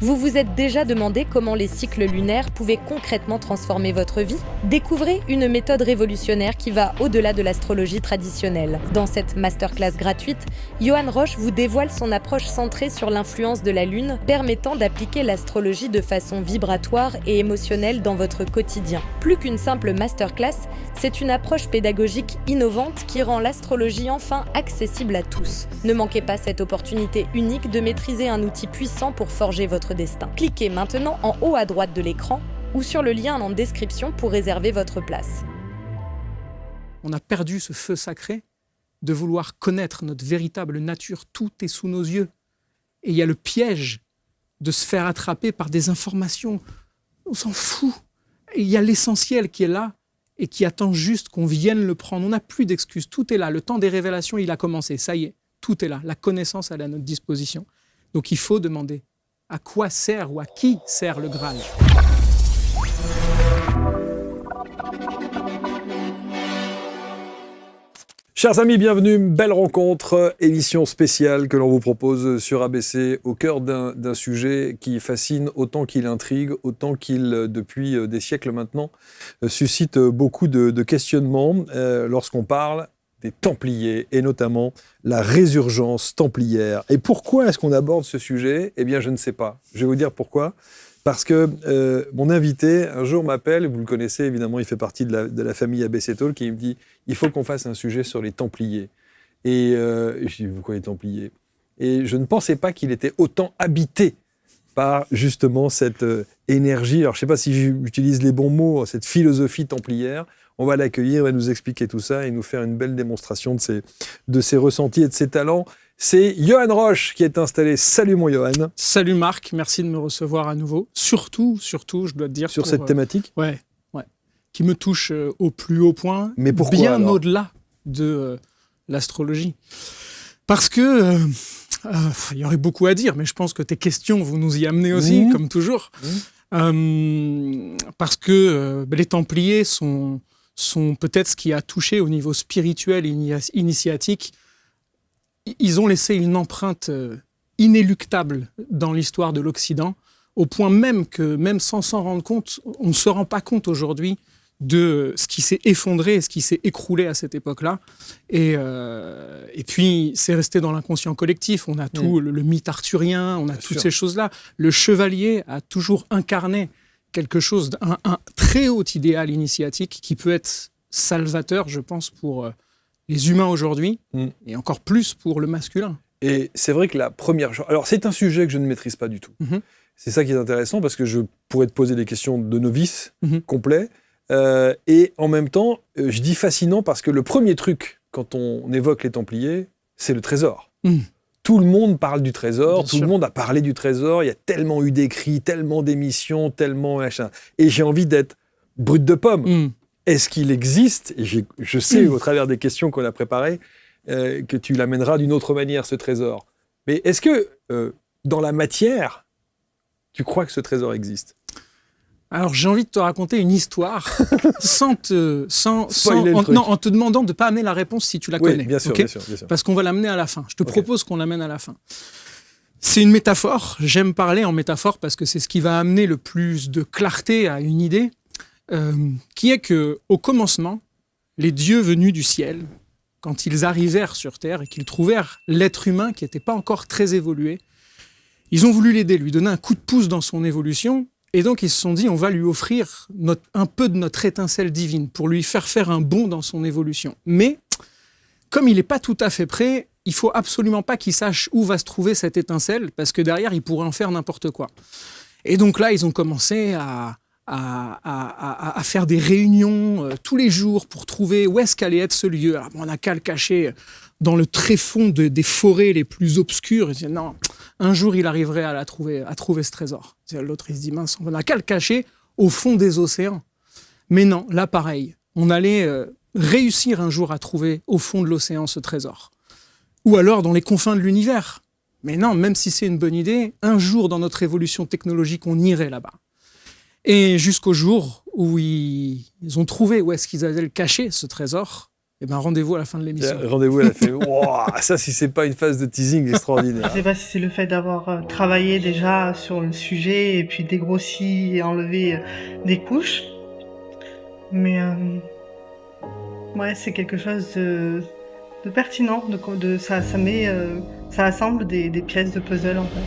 Vous vous êtes déjà demandé comment les cycles lunaires pouvaient concrètement transformer votre vie ? Découvrez une méthode révolutionnaire qui va au-delà de l'astrologie traditionnelle. Dans cette masterclass gratuite, Johan Roche vous dévoile son approche centrée sur l'influence de la Lune, permettant d'appliquer l'astrologie de façon vibratoire et émotionnelle dans votre quotidien. Plus qu'une simple masterclass, c'est une approche pédagogique innovante qui rend l'astrologie enfin accessible à tous. Ne manquez pas cette opportunité unique de maîtriser un outil puissant pour forger votre destin. Cliquez maintenant en haut à droite de l'écran ou sur le lien en description pour réserver votre place. On a perdu ce feu sacré de vouloir connaître notre véritable nature. Tout est sous nos yeux. Et il y a le piège de se faire attraper par des informations. On s'en fout. Et il y a l'essentiel qui est là et qui attend juste qu'on vienne le prendre. On n'a plus d'excuses. Tout est là. Le temps des révélations, il a commencé. Ça y est, tout est là. La connaissance, elle est à notre disposition. Donc il faut demander à quoi sert ou à qui sert le Graal. Chers amis, bienvenue, belle rencontre, émission spéciale que l'on vous propose sur ABC, au cœur d'un sujet qui fascine autant qu'il intrigue, autant qu'il, depuis des siècles maintenant, suscite beaucoup de questionnements lorsqu'on parle des Templiers, et notamment la résurgence templière. Et pourquoi est-ce qu'on aborde ce sujet ? Eh bien, je ne sais pas. Je vais vous dire pourquoi. Parce que mon invité, un jour, m'appelle, vous le connaissez évidemment, il fait partie de la famille ABC Talk, et il me dit « Il faut qu'on fasse un sujet sur les Templiers ». Et je dis « Pourquoi les Templiers ?» Et je ne pensais pas qu'il était autant habité par justement cette énergie. Alors, je ne sais pas si j'utilise les bons mots, cette philosophie templière. On va l'accueillir, il va nous expliquer tout ça et nous faire une belle démonstration de ses ressentis et de ses talents. C'est Johan Roche qui est installé. Salut mon Johan. Salut Marc, merci de me recevoir à nouveau. Surtout, je dois te dire... Sur cette thématique ? Ouais. Qui me touche au plus haut point. Mais pourquoi bien alors ? Au-delà de l'astrologie. Parce que... il y aurait beaucoup à dire, mais je pense que tes questions vont nous y amener aussi, comme toujours. Parce que les Templiers sont peut-être ce qui a touché au niveau spirituel et initiatique. Ils ont laissé une empreinte inéluctable dans l'histoire de l'Occident, au point même que, même sans s'en rendre compte, on ne se rend pas compte aujourd'hui de ce qui s'est effondré et ce qui s'est écroulé à cette époque-là. Et puis, c'est resté dans l'inconscient collectif. On a tout, le mythe arthurien, on a toutes ces choses-là. Le chevalier a toujours incarné quelque chose, un très haut idéal initiatique qui peut être salvateur, je pense, pour les humains aujourd'hui, et encore plus pour le masculin. Et c'est vrai que la première chose... Alors, c'est un sujet que je ne maîtrise pas du tout. C'est ça qui est intéressant, parce que je pourrais te poser des questions de novice complet. Et en même temps, je dis fascinant parce que le premier truc, quand on évoque les Templiers, c'est le trésor. Tout le monde parle du trésor, le monde a parlé du trésor, il y a tellement eu d'écrits, tellement d'émissions, tellement machin. Et j'ai envie d'être brut de pomme. Est-ce qu'il existe, et je sais au travers des questions qu'on a préparées, que tu l'amèneras d'une autre manière, ce trésor. Mais est-ce que, dans la matière, tu crois que ce trésor existe ? Alors, j'ai envie de te raconter une histoire en te demandant de ne pas amener la réponse si tu la connais. Bien sûr, okay, bien sûr. Parce qu'on va l'amener à la fin. Je te propose qu'on l'amène à la fin. C'est une métaphore. J'aime parler en métaphore parce que c'est ce qui va amener le plus de clarté à une idée, qui est qu'au commencement, les dieux venus du ciel, quand ils arrivèrent sur Terre et qu'ils trouvèrent l'être humain qui n'était pas encore très évolué, ils ont voulu l'aider, lui donner un coup de pouce dans son évolution. Et donc, ils se sont dit, on va lui offrir un peu de notre étincelle divine pour lui faire un bond dans son évolution. Mais, comme il n'est pas tout à fait prêt, il ne faut absolument pas qu'il sache où va se trouver cette étincelle, parce que derrière, il pourrait en faire n'importe quoi. Et donc là, ils ont commencé à faire des réunions tous les jours pour trouver où est-ce qu'allait être ce lieu. Alors, on n'a qu'à le cacher dans le tréfonds des forêts les plus obscures. Ils disaient, non, un jour, il arriverait à trouver ce trésor. L'autre, il se dit, mince, on n'a qu'à le cacher au fond des océans. Mais non, là, pareil. On allait réussir un jour à trouver au fond de l'océan ce trésor. Ou alors dans les confins de l'univers. Mais non, même si c'est une bonne idée, un jour dans notre évolution technologique, on irait là-bas. Et jusqu'au jour où ils ont trouvé où est-ce qu'ils allaient le cacher, ce trésor, Eh ben, rendez-vous à la fin de l'émission. Rendez-vous à la fin. Wow, ça, si c'est pas une phase de teasing extraordinaire. Je sais pas si c'est le fait d'avoir travaillé déjà sur le sujet et puis dégrossi et enlevé des couches. Mais ouais, c'est quelque chose de pertinent. Ça assemble des pièces de puzzle en fait.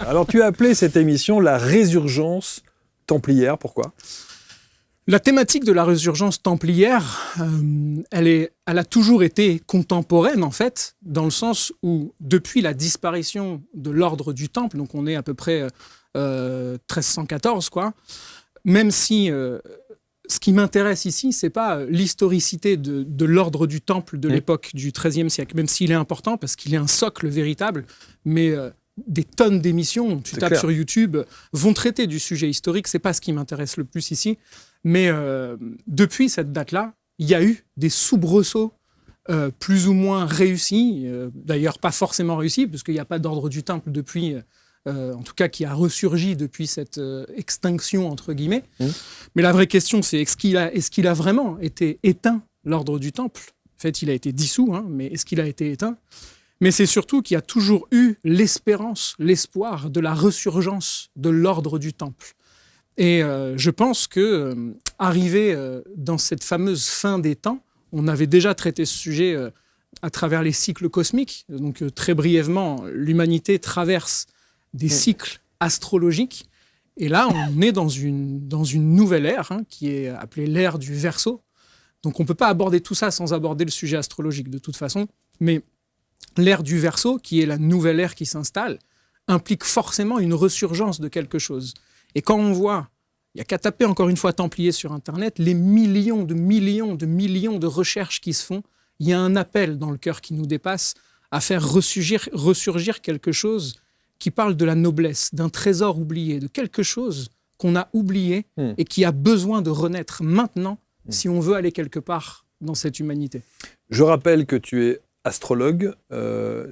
Alors, tu as appelé cette émission la résurgence templière. Pourquoi ? La thématique de la résurgence templière, elle a toujours été contemporaine, en fait, dans le sens où, depuis la disparition de l'ordre du Temple, donc on est à peu près 1314, quoi, même si ce qui m'intéresse ici, c'est pas l'historicité de l'ordre du Temple de l'époque du XIIIe siècle, même s'il est important, parce qu'il est un socle véritable, mais des tonnes d'émissions, tu tapes sur YouTube, vont traiter du sujet historique, c'est pas ce qui m'intéresse le plus ici. Mais depuis cette date-là, il y a eu des soubresauts plus ou moins réussis, d'ailleurs pas forcément réussis, parce qu'il n'y a pas d'ordre du Temple depuis, en tout cas qui a ressurgi depuis cette extinction, entre guillemets. Mais la vraie question, c'est est-ce qu'il a vraiment été éteint, l'ordre du Temple ? En fait, il a été dissous, hein, mais est-ce qu'il a été éteint ? Mais c'est surtout qu'il y a toujours eu l'espérance, l'espoir de la ressurgence de l'ordre du Temple. Et je pense que arrivé dans cette fameuse fin des temps, on avait déjà traité ce sujet à travers les cycles cosmiques. Donc très brièvement, l'humanité traverse des cycles astrologiques. Et là, on est dans une nouvelle ère qui est appelée l'ère du Verseau. Donc on ne peut pas aborder tout ça sans aborder le sujet astrologique de toute façon. Mais l'ère du Verseau, qui est la nouvelle ère qui s'installe, implique forcément une ressurgence de quelque chose. Et quand on voit, il n'y a qu'à taper encore une fois Templiers sur Internet, les millions de recherches qui se font, il y a un appel dans le cœur qui nous dépasse à faire ressurgir quelque chose qui parle de la noblesse, d'un trésor oublié, de quelque chose qu'on a oublié et qui a besoin de renaître maintenant si on veut aller quelque part dans cette humanité. Je rappelle que tu es astrologue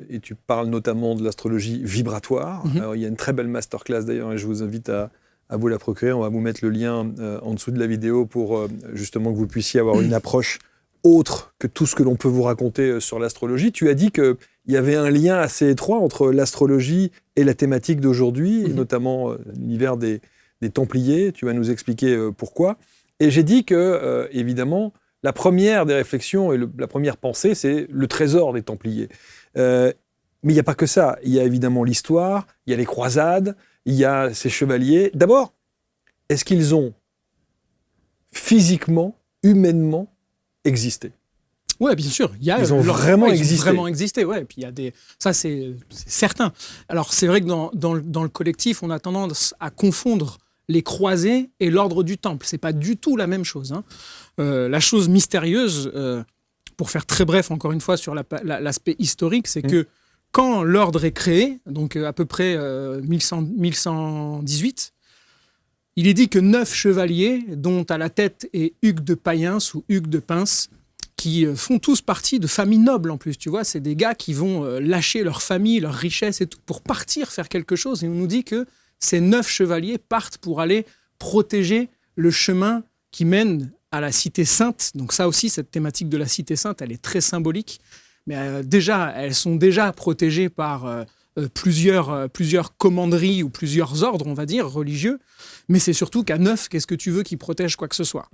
et tu parles notamment de l'astrologie vibratoire. Alors, il y a une très belle masterclass d'ailleurs et je vous invite à vous la procurer. On va vous mettre le lien en dessous de la vidéo pour justement que vous puissiez avoir une approche autre que tout ce que l'on peut vous raconter sur l'astrologie. Tu as dit qu'il y avait un lien assez étroit entre l'astrologie et la thématique d'aujourd'hui, et notamment l'univers des Templiers. Tu vas nous expliquer pourquoi. Et j'ai dit que, évidemment, la première des réflexions et la première pensée, c'est le trésor des Templiers. Mais il n'y a pas que ça. Il y a évidemment l'histoire, il y a les croisades, il y a ces chevaliers. D'abord, est-ce qu'ils ont physiquement, humainement existé ? Oui, bien sûr. Ils ont vraiment existé. Ils ont vraiment existé, ouais. Et puis ça, c'est certain. Alors, c'est vrai que dans le collectif, on a tendance à confondre les croisés et l'ordre du Temple. C'est pas du tout la même chose. La chose mystérieuse, pour faire très bref encore une fois sur l'aspect historique, c'est que quand l'ordre est créé, donc à peu près 1118, il est dit que 9 chevaliers, dont à la tête est Hugues de Payens ou Hugues de Pins, qui font tous partie de familles nobles en plus, tu vois, c'est des gars qui vont lâcher leur famille, leur richesse et tout, pour partir faire quelque chose. Et on nous dit que ces 9 chevaliers partent pour aller protéger le chemin qui mène à la cité sainte. Donc ça aussi, cette thématique de la cité sainte, elle est très symbolique. Mais elles sont déjà protégées par plusieurs commanderies ou plusieurs ordres, on va dire, religieux. Mais c'est surtout qu'à 9, qu'est-ce que tu veux qu'ils protègent quoi que ce soit ?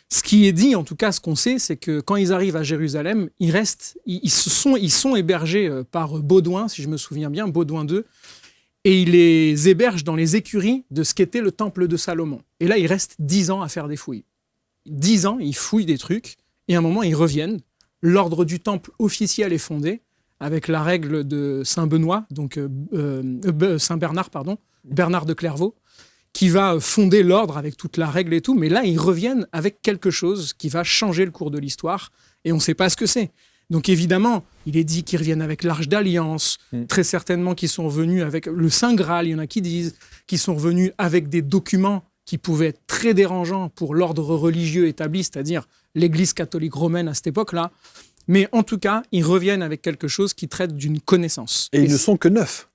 Ce qui est dit, en tout cas, ce qu'on sait, c'est que quand ils arrivent à Jérusalem, ils sont hébergés par Baudouin, si je me souviens bien, Baudouin II, et il les héberge dans les écuries de ce qu'était le temple de Salomon. Et là, il reste 10 ans à faire des fouilles. 10 ans, ils fouillent des trucs, et à un moment, ils reviennent. L'ordre du temple officiel est fondé, avec la règle de Saint-Benoît, donc Saint-Bernard, pardon, Bernard de Clairvaux, qui va fonder l'ordre avec toute la règle et tout, mais là, ils reviennent avec quelque chose qui va changer le cours de l'histoire, et on ne sait pas ce que c'est. Donc évidemment, il est dit qu'ils reviennent avec l'Arche d'Alliance, très certainement qu'ils sont revenus avec le Saint Graal, il y en a qui disent, qu'ils sont revenus avec des documents qui pouvaient être très dérangeants pour l'ordre religieux établi, c'est-à-dire l'Église catholique romaine à cette époque-là. Mais en tout cas, ils reviennent avec quelque chose qui traite d'une connaissance. Et ils ne sont que 9.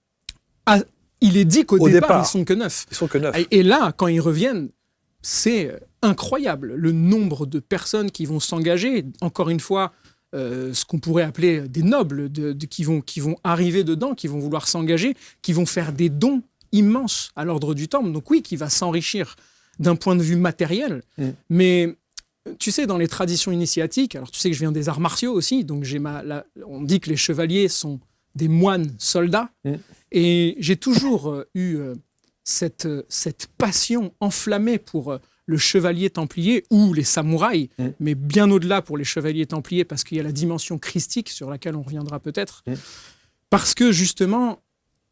Ah, il est dit qu'au départ, ils sont que 9. Ils sont que 9. Et là, quand ils reviennent, c'est incroyable. Le nombre de personnes qui vont s'engager, encore une fois, ce qu'on pourrait appeler des nobles qui vont arriver dedans, qui vont vouloir s'engager, qui vont faire des dons immenses à l'ordre du temple. Donc oui, qui va s'enrichir d'un point de vue matériel. Mais tu sais, dans les traditions initiatiques, alors tu sais que je viens des arts martiaux aussi, donc on dit que les chevaliers sont des moines soldats. Et j'ai toujours eu cette passion enflammée pour le chevalier templier ou les samouraïs, mais bien au-delà pour les chevaliers templiers, parce qu'il y a la dimension christique sur laquelle on reviendra peut-être, parce que justement,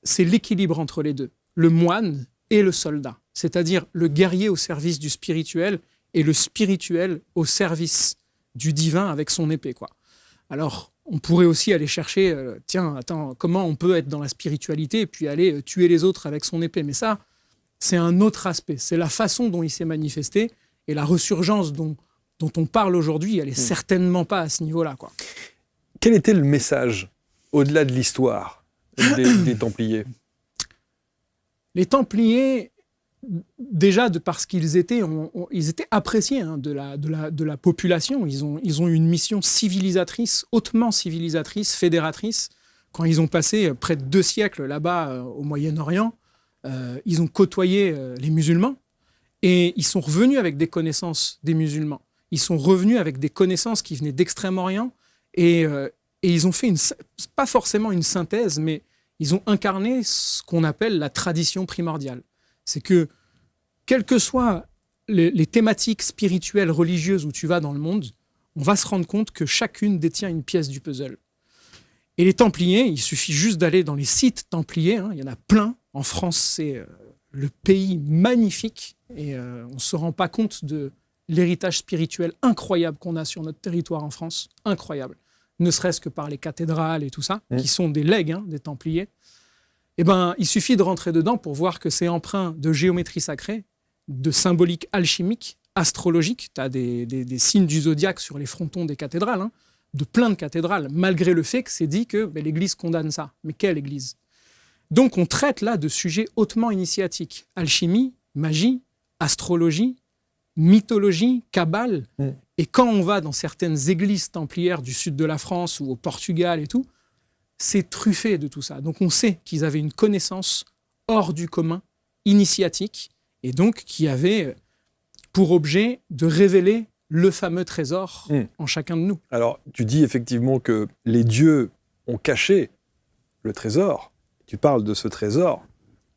c'est l'équilibre entre les deux, le moine et le soldat, c'est-à-dire le guerrier au service du spirituel et le spirituel au service du divin avec son épée, quoi. Alors, on pourrait aussi aller chercher, comment on peut être dans la spiritualité et puis aller tuer les autres avec son épée, mais ça, c'est un autre aspect. C'est la façon dont il s'est manifesté et la ressurgence dont on parle aujourd'hui, elle n'est certainement pas à ce niveau-là, quoi. Quel était le message, au-delà de l'histoire, des Templiers ? Les Templiers, déjà, parce qu'ils étaient, ils étaient appréciés de la population. Ils ont eu une mission civilisatrice, hautement civilisatrice, fédératrice. Quand ils ont passé près de 2 siècles là-bas au Moyen-Orient, ils ont côtoyé les musulmans et ils sont revenus avec des connaissances des musulmans. Ils sont revenus avec des connaissances qui venaient d'Extrême-Orient et ils ont fait pas forcément une synthèse, mais ils ont incarné ce qu'on appelle la tradition primordiale. C'est que, quelles que soient les thématiques spirituelles, religieuses où tu vas dans le monde, on va se rendre compte que chacune détient une pièce du puzzle. Et les Templiers, il suffit juste d'aller dans les sites Templiers, il y en a plein. En France, c'est le pays magnifique et on ne se rend pas compte de l'héritage spirituel incroyable qu'on a sur notre territoire en France, incroyable, ne serait-ce que par les cathédrales et tout ça, qui sont des legs des Templiers. Eh ben, il suffit de rentrer dedans pour voir que c'est empreint de géométrie sacrée, de symbolique alchimique, astrologique. Tu as des signes du zodiaque sur les frontons des cathédrales, de plein de cathédrales, malgré le fait que c'est dit que l'Église condamne ça. Mais quelle Église ? Donc on traite là de sujets hautement initiatiques. Alchimie, magie, astrologie, mythologie, kabbale. Et quand on va dans certaines églises templières du sud de la France ou au Portugal et tout, c'est truffé de tout ça. Donc on sait qu'ils avaient une connaissance hors du commun, initiatique, et donc qui avait pour objet de révéler le fameux trésor en chacun de nous. Alors tu dis effectivement que les dieux ont caché le trésor. Tu parles de ce trésor.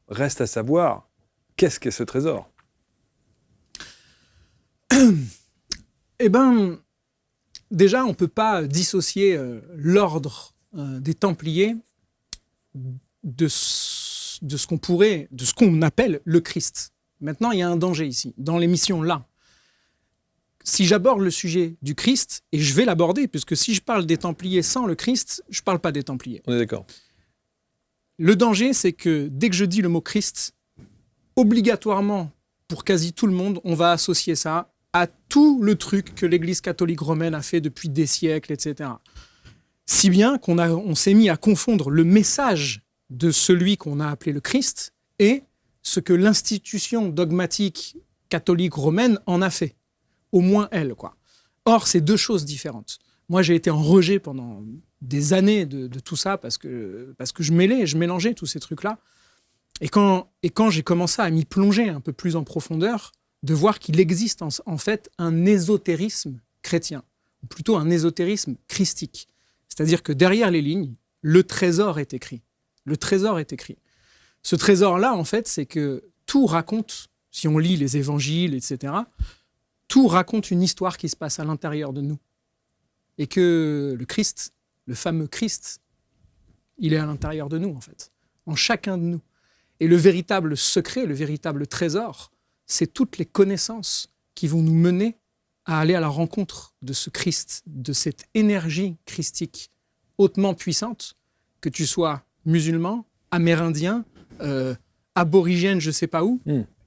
Reste à savoir, qu'est-ce qu'est ce trésor ? Eh bien, déjà, on ne peut pas dissocier l'ordre des Templiers de ce qu'on appelle le Christ. Maintenant, il y a un danger ici, dans l'émission là. Si j'aborde le sujet du Christ, et je vais l'aborder, puisque si je parle des Templiers sans le Christ, je ne parle pas des Templiers. On est d'accord. Le danger, c'est que dès que je dis le mot Christ, obligatoirement, pour quasi tout le monde, on va associer ça à tout le truc que l'Église catholique romaine a fait depuis des siècles, etc. Si bien qu'on s'est mis à confondre le message de celui qu'on a appelé le Christ et ce que l'institution dogmatique catholique romaine en a fait. Au moins elle, quoi. Or, c'est 2 choses différentes. Moi, j'ai été en rejet pendant des années de tout ça parce que je mélangeais tous ces trucs-là. Et quand j'ai commencé à m'y plonger un peu plus en profondeur, de voir qu'il existe en fait un ésotérisme chrétien, ou plutôt un ésotérisme christique. C'est-à-dire que derrière les lignes, le trésor est écrit. Le trésor est écrit. Ce trésor-là, en fait, c'est que tout raconte, si on lit les évangiles, etc., tout raconte une histoire qui se passe à l'intérieur de nous. Et que le Christ, le fameux Christ, il est à l'intérieur de nous, en fait, en chacun de nous. Et le véritable secret, le véritable trésor, c'est toutes les connaissances qui vont nous mener à aller à la rencontre de ce Christ, de cette énergie christique hautement puissante, que tu sois musulman, amérindien, aborigène, je ne sais pas où.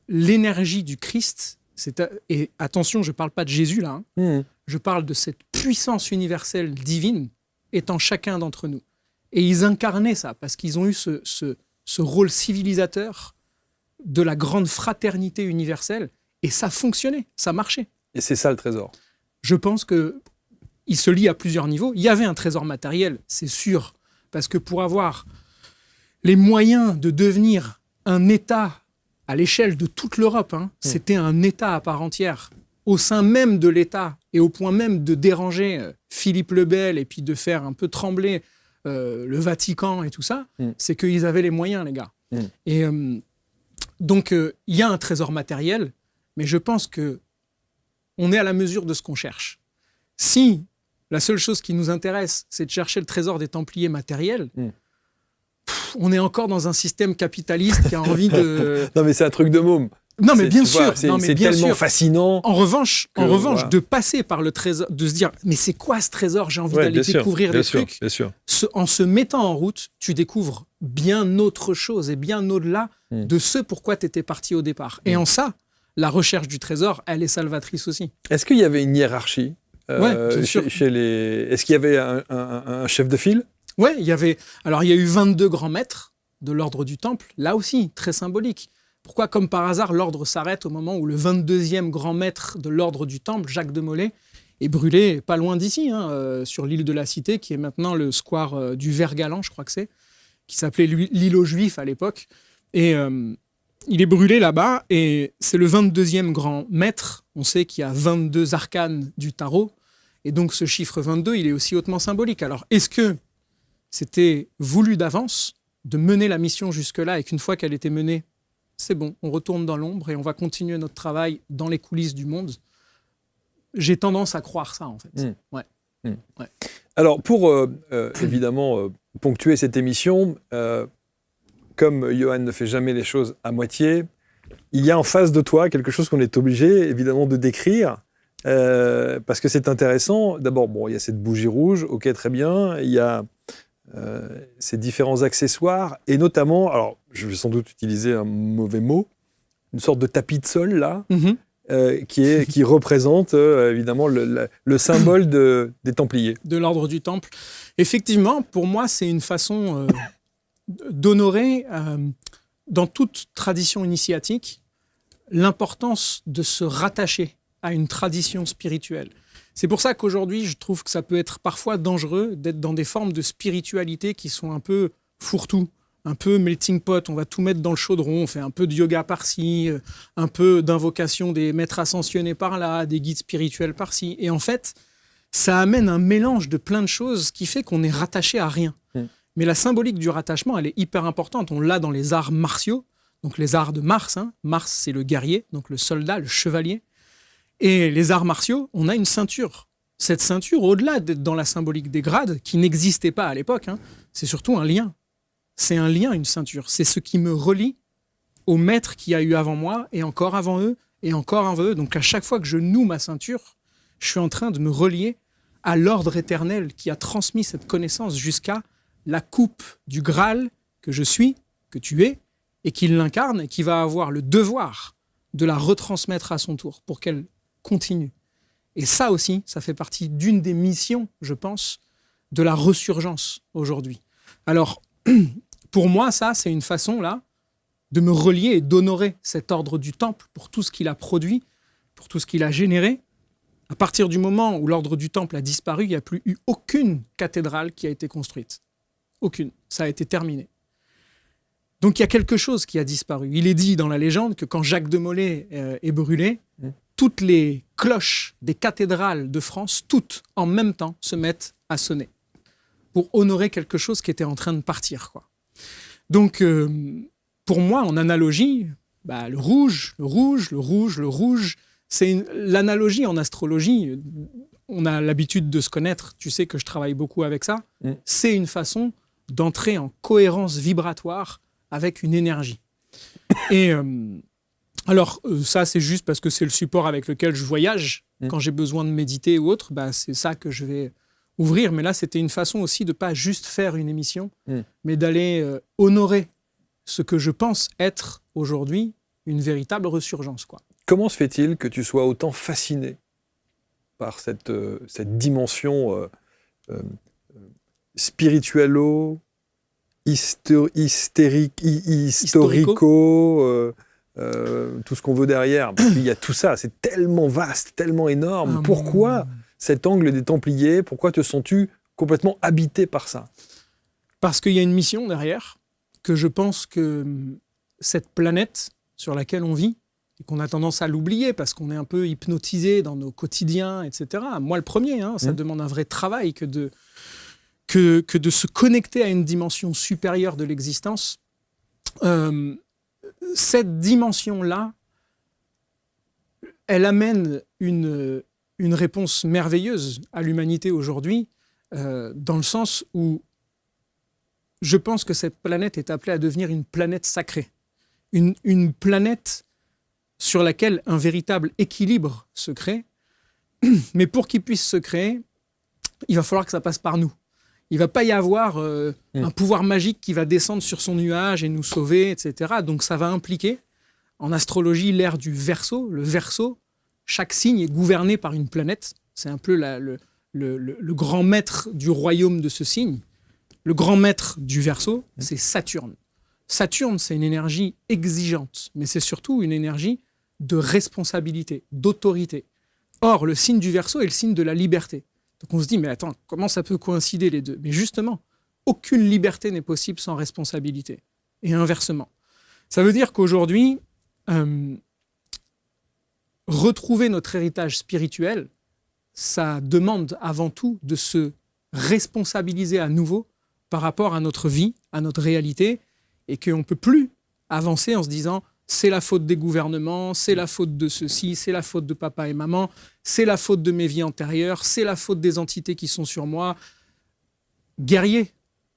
L'énergie du Christ, et attention, je ne parle pas de Jésus là, je parle de cette puissance universelle divine est en chacun d'entre nous. Et ils incarnaient ça, parce qu'ils ont eu ce rôle civilisateur de la grande fraternité universelle, et ça fonctionnait, ça marchait. Et c'est ça le trésor. Je pense qu'il se lie à plusieurs niveaux. Il y avait un trésor matériel, c'est sûr, parce que pour avoir les moyens de devenir un État à l'échelle de toute l'Europe, c'était un État à part entière, au sein même de l'État, et au point même de déranger Philippe le Bel, et puis de faire un peu trembler le Vatican et tout ça, c'est qu'ils avaient les moyens, les gars. Et donc, il y a un trésor matériel, mais je pense qu'on est à la mesure de ce qu'on cherche. Si la seule chose qui nous intéresse, c'est de chercher le trésor des Templiers matériels, on est encore dans un système capitaliste qui a envie de... Non, mais c'est un truc de môme. Non, mais bien sûr. C'est tellement fascinant. En revanche, de passer par le trésor, de se dire, mais c'est quoi ce trésor ? J'ai envie d'aller découvrir des trucs. Bien sûr. En se mettant en route, tu découvres bien autre chose et bien au-delà de ce pourquoi tu étais parti au départ. Et en ça, la recherche du trésor, elle est salvatrice aussi. Est-ce qu'il y avait une hiérarchie bien sûr. Est-ce qu'il y avait un chef de file ? Oui, il y a eu 22 grands maîtres de l'ordre du Temple, là aussi, très symbolique. Pourquoi, comme par hasard, l'ordre s'arrête au moment où le 22e grand maître de l'ordre du Temple, Jacques de Molay, est brûlé pas loin d'ici, sur l'île de la Cité, qui est maintenant le square du Vert-Galant, je crois que c'est, qui s'appelait l'île aux Juifs à l'époque. Et il est brûlé là-bas, et c'est le 22e grand maître. On sait qu'il y a 22 arcanes du tarot, et donc ce chiffre 22, il est aussi hautement symbolique. Alors, est-ce que c'était voulu d'avance de mener la mission jusque-là, et qu'une fois qu'elle était menée, c'est bon, on retourne dans l'ombre et on va continuer notre travail dans les coulisses du monde. J'ai tendance à croire ça, en fait. Ouais. Alors, pour évidemment ponctuer cette émission, comme Johan ne fait jamais les choses à moitié, il y a en face de toi quelque chose qu'on est obligé, évidemment, de décrire, parce que c'est intéressant. D'abord, il y a cette bougie rouge, ok, très bien. Il y a ces différents accessoires, et notamment, alors je vais sans doute utiliser un mauvais mot, une sorte de tapis de sol là, qui représente évidemment le symbole des Templiers. De l'ordre du Temple. Effectivement, pour moi, c'est une façon d'honorer, dans toute tradition initiatique, l'importance de se rattacher à une tradition spirituelle. C'est pour ça qu'aujourd'hui, je trouve que ça peut être parfois dangereux d'être dans des formes de spiritualité qui sont un peu fourre-tout, un peu melting pot. On va tout mettre dans le chaudron, on fait un peu de yoga par-ci, un peu d'invocation des maîtres ascensionnés par-là, des guides spirituels par-ci. Et en fait, ça amène un mélange de plein de choses qui fait qu'on est rattaché à rien. Mais la symbolique du rattachement, elle est hyper importante. On l'a dans les arts martiaux, donc les arts de Mars. Mars, c'est le guerrier, donc le soldat, le chevalier. Et les arts martiaux, on a une ceinture. Cette ceinture, au-delà d'être dans la symbolique des grades, qui n'existait pas à l'époque, c'est surtout un lien. C'est un lien, une ceinture. C'est ce qui me relie au maître qui a eu avant moi, et encore avant eux, et encore avant eux. Donc à chaque fois que je noue ma ceinture, je suis en train de me relier à l'ordre éternel qui a transmis cette connaissance jusqu'à la coupe du Graal que je suis, que tu es, et qui l'incarne, et qui va avoir le devoir de la retransmettre à son tour pour qu'elle continue. Et ça aussi, ça fait partie d'une des missions, je pense, de la resurgence aujourd'hui. Alors, pour moi, ça, c'est une façon, là, de me relier et d'honorer cet ordre du Temple pour tout ce qu'il a produit, pour tout ce qu'il a généré. À partir du moment où l'ordre du Temple a disparu, il n'y a plus eu aucune cathédrale qui a été construite. Aucune. Ça a été terminé. Donc il y a quelque chose qui a disparu. Il est dit dans la légende que quand Jacques de Molay est brûlé, toutes les cloches des cathédrales de France, toutes en même temps, se mettent à sonner pour honorer quelque chose qui était en train de partir, quoi. Donc, pour moi, en analogie, le rouge, L'analogie en astrologie, on a l'habitude de se connaître, tu sais que je travaille beaucoup avec ça, c'est une façon d'entrer en cohérence vibratoire avec une énergie. Et alors, ça, c'est juste parce que c'est le support avec lequel je voyage. Quand j'ai besoin de méditer ou autre, c'est ça que je vais ouvrir. Mais là, c'était une façon aussi de ne pas juste faire une émission, mais d'aller honorer ce que je pense être aujourd'hui une véritable ressurgence, quoi. Comment se fait-il que tu sois autant fasciné par cette dimension spirituello, historico, tout ce qu'on veut derrière? Parce qu'il y a tout ça, c'est tellement vaste, tellement énorme. Pourquoi cet angle des Templiers? Pourquoi te sens-tu complètement habité par ça? Parce qu'il y a une mission derrière, que je pense que cette planète sur laquelle on vit, et qu'on a tendance à l'oublier parce qu'on est un peu hypnotisé dans nos quotidiens, etc. Moi, le premier, ça demande un vrai travail que de se connecter à une dimension supérieure de l'existence. Cette dimension-là, elle amène une réponse merveilleuse à l'humanité aujourd'hui, dans le sens où je pense que cette planète est appelée à devenir une planète sacrée. Une planète sur laquelle un véritable équilibre se crée. Mais pour qu'il puisse se créer, il va falloir que ça passe par nous. Il ne va pas y avoir un pouvoir magique qui va descendre sur son nuage et nous sauver, etc. Donc ça va impliquer, en astrologie, l'ère du Verseau. Le Verseau, chaque signe est gouverné par une planète. C'est un peu le grand maître du royaume de ce signe. Le grand maître du Verseau, c'est Saturne. Saturne, c'est une énergie exigeante, mais c'est surtout une énergie de responsabilité, d'autorité. Or, le signe du Verseau est le signe de la liberté. Donc on se dit, mais attends, comment ça peut coïncider les deux? Mais justement, aucune liberté n'est possible sans responsabilité. Et inversement. Ça veut dire qu'aujourd'hui, retrouver notre héritage spirituel, ça demande avant tout de se responsabiliser à nouveau par rapport à notre vie, à notre réalité, et qu'on ne peut plus avancer en se disant c'est la faute des gouvernements, c'est la faute de ceci, c'est la faute de papa et maman, c'est la faute de mes vies antérieures, c'est la faute des entités qui sont sur moi. Guerriers,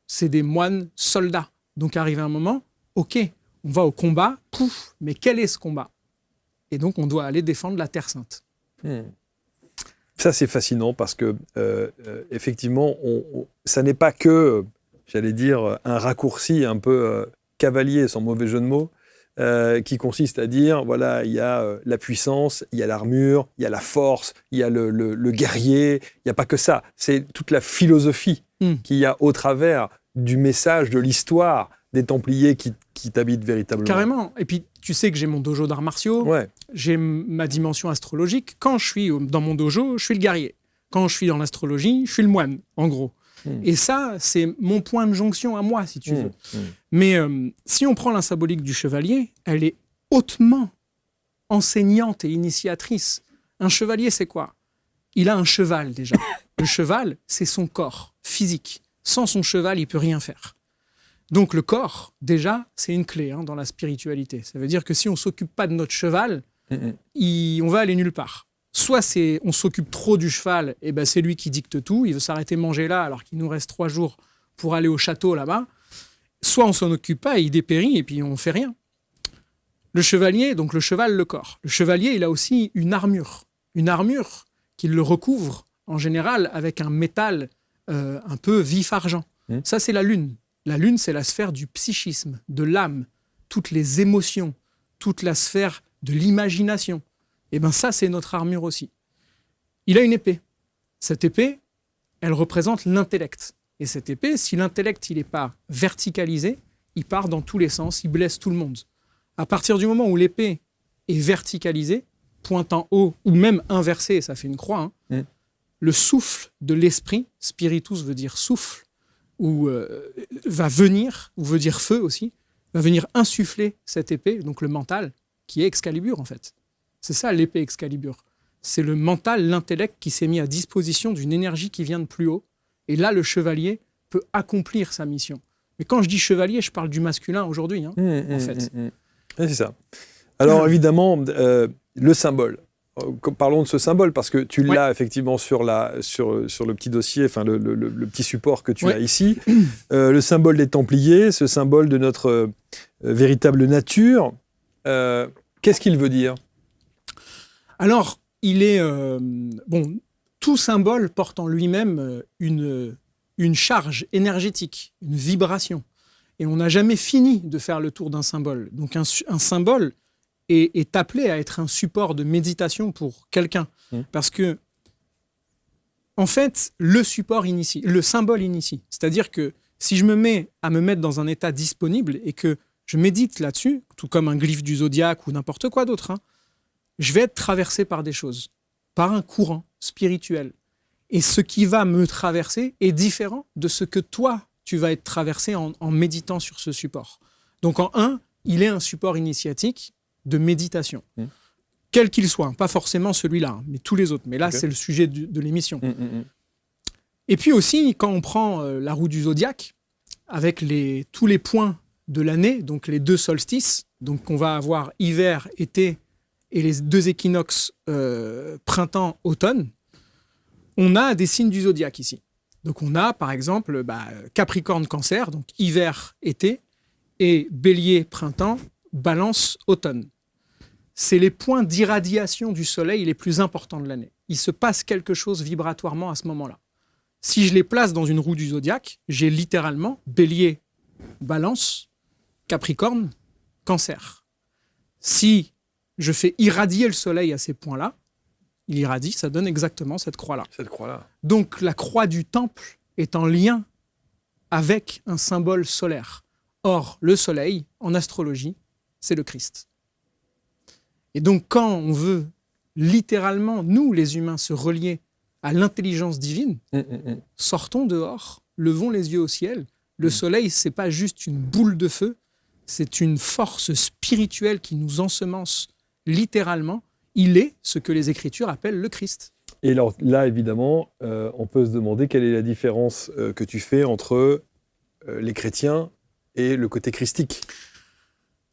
c'est des moines soldats. Donc arrive un moment, ok, on va au combat, pouf, mais quel est ce combat? Et donc on doit aller défendre la Terre Sainte. Ça c'est fascinant parce que effectivement, ça n'est pas que, j'allais dire, un raccourci un peu cavalier, sans mauvais jeu de mots, qui consiste à dire, voilà, il y a la puissance, il y a l'armure, il y a la force, il y a le guerrier, il n'y a pas que ça. C'est toute la philosophie qu'il y a au travers du message, de l'histoire des Templiers qui t'habitent véritablement. Carrément. Et puis, tu sais que j'ai mon dojo d'arts martiaux, j'ai ma dimension astrologique. Quand je suis dans mon dojo, je suis le guerrier. Quand je suis dans l'astrologie, je suis le moine, en gros. Et ça, c'est mon point de jonction à moi, si tu veux. Mais si on prend la symbolique du chevalier, elle est hautement enseignante et initiatrice. Un chevalier, c'est quoi? Il a un cheval, déjà. Le cheval, c'est son corps physique. Sans son cheval, il ne peut rien faire. Donc le corps, déjà, c'est une clé dans la spiritualité. Ça veut dire que si on ne s'occupe pas de notre cheval, on va aller nulle part. Soit on s'occupe trop du cheval, et ben c'est lui qui dicte tout, il veut s'arrêter manger là alors qu'il nous reste 3 jours pour aller au château là-bas. Soit on s'en occupe pas, il dépérit et puis on fait rien. Le chevalier, donc le cheval, le corps. Le chevalier, il a aussi une armure qui le recouvre en général avec un métal un peu vif argent. Ça, c'est la lune. La lune, c'est la sphère du psychisme, de l'âme, toutes les émotions, toute la sphère de l'imagination. Et bien ça, c'est notre armure aussi. Il a une épée. Cette épée, elle représente l'intellect. Et cette épée, si l'intellect il n'est pas verticalisé, il part dans tous les sens, il blesse tout le monde. À partir du moment où l'épée est verticalisée, pointant haut ou même inversée, ça fait une croix, le souffle de l'esprit, spiritus veut dire souffle, ou va venir, ou veut dire feu aussi, va venir insuffler cette épée, donc le mental, qui est Excalibur en fait. C'est ça l'épée Excalibur. C'est le mental, l'intellect qui s'est mis à disposition d'une énergie qui vient de plus haut. Et là, le chevalier peut accomplir sa mission. Mais quand je dis chevalier, je parle du masculin aujourd'hui, en fait. C'est ça. Alors évidemment, le symbole Parlons de ce symbole, parce que tu l'as effectivement sur le petit dossier, enfin le petit support que tu as ici. Le symbole des Templiers, ce symbole de notre véritable nature, qu'est-ce qu'il veut dire ? Alors, il est... tout symbole porte en lui-même une charge énergétique, une vibration. Et on n'a jamais fini de faire le tour d'un symbole. Donc un symbole est appelé à être un support de méditation pour quelqu'un. Parce que, en fait, le symbole initie. C'est-à-dire que si je me mets à me mettre dans un état disponible et que je médite là-dessus, tout comme un glyphe du zodiaque ou n'importe quoi d'autre, je vais être traversé par des choses, par un courant spirituel. Et ce qui va me traverser est différent de ce que toi, tu vas être traversé en méditant sur ce support. Donc il est un support initiatique de méditation, quel qu'il soit, pas forcément celui-là, mais tous les autres. Mais là, c'est le sujet de l'émission. Et puis aussi, quand on prend la roue du zodiaque, avec tous les points de l'année, donc les 2 solstices, donc on va avoir hiver, été, et les 2 équinoxes printemps, automne, on a des signes du zodiaque ici. Donc on a par exemple Capricorne, Cancer, donc hiver, été, et Bélier, printemps, Balance, automne. C'est les points d'irradiation du soleil les plus importants de l'année. Il se passe quelque chose vibratoirement à ce moment-là. Si je les place dans une roue du zodiaque, j'ai littéralement Bélier, Balance, Capricorne, Cancer. Si je fais irradier le soleil à ces points-là, il irradie, ça donne exactement cette croix-là. Donc la croix du temple est en lien avec un symbole solaire. Or, le soleil, en astrologie, c'est le Christ. Et donc quand on veut littéralement, nous les humains, se relier à l'intelligence divine, sortons dehors, levons les yeux au ciel. Le soleil, c'est pas juste une boule de feu, c'est une force spirituelle qui nous ensemence littéralement. Il est ce que les Écritures appellent le Christ. Et alors, là, évidemment, on peut se demander quelle est la différence que tu fais entre les chrétiens et le côté christique.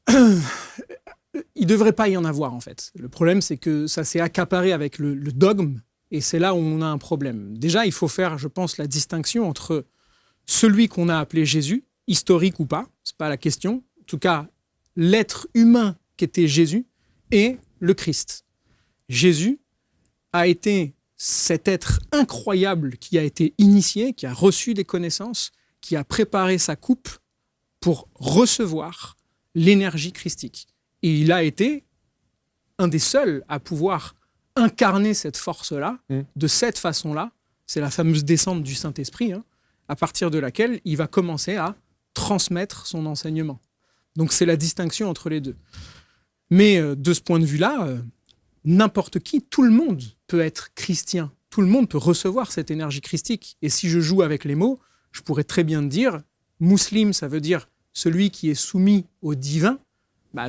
Il ne devrait pas y en avoir, en fait. Le problème, c'est que ça s'est accaparé avec le dogme, et c'est là où on a un problème. Déjà, il faut faire, je pense, la distinction entre celui qu'on a appelé Jésus, historique ou pas, c'est pas la question, en tout cas, l'être humain qu'était Jésus, et le Christ. Jésus a été cet être incroyable qui a été initié, qui a reçu des connaissances, qui a préparé sa coupe pour recevoir l'énergie christique. Et il a été un des seuls à pouvoir incarner cette force-là, de cette façon-là. C'est la fameuse descente du Saint-Esprit, à partir de laquelle il va commencer à transmettre son enseignement. Donc c'est la distinction entre les deux. Mais de ce point de vue-là, n'importe qui, tout le monde peut être chrétien. Tout le monde peut recevoir cette énergie christique. Et si je joue avec les mots, je pourrais très bien dire, musulman, ça veut dire celui qui est soumis au divin.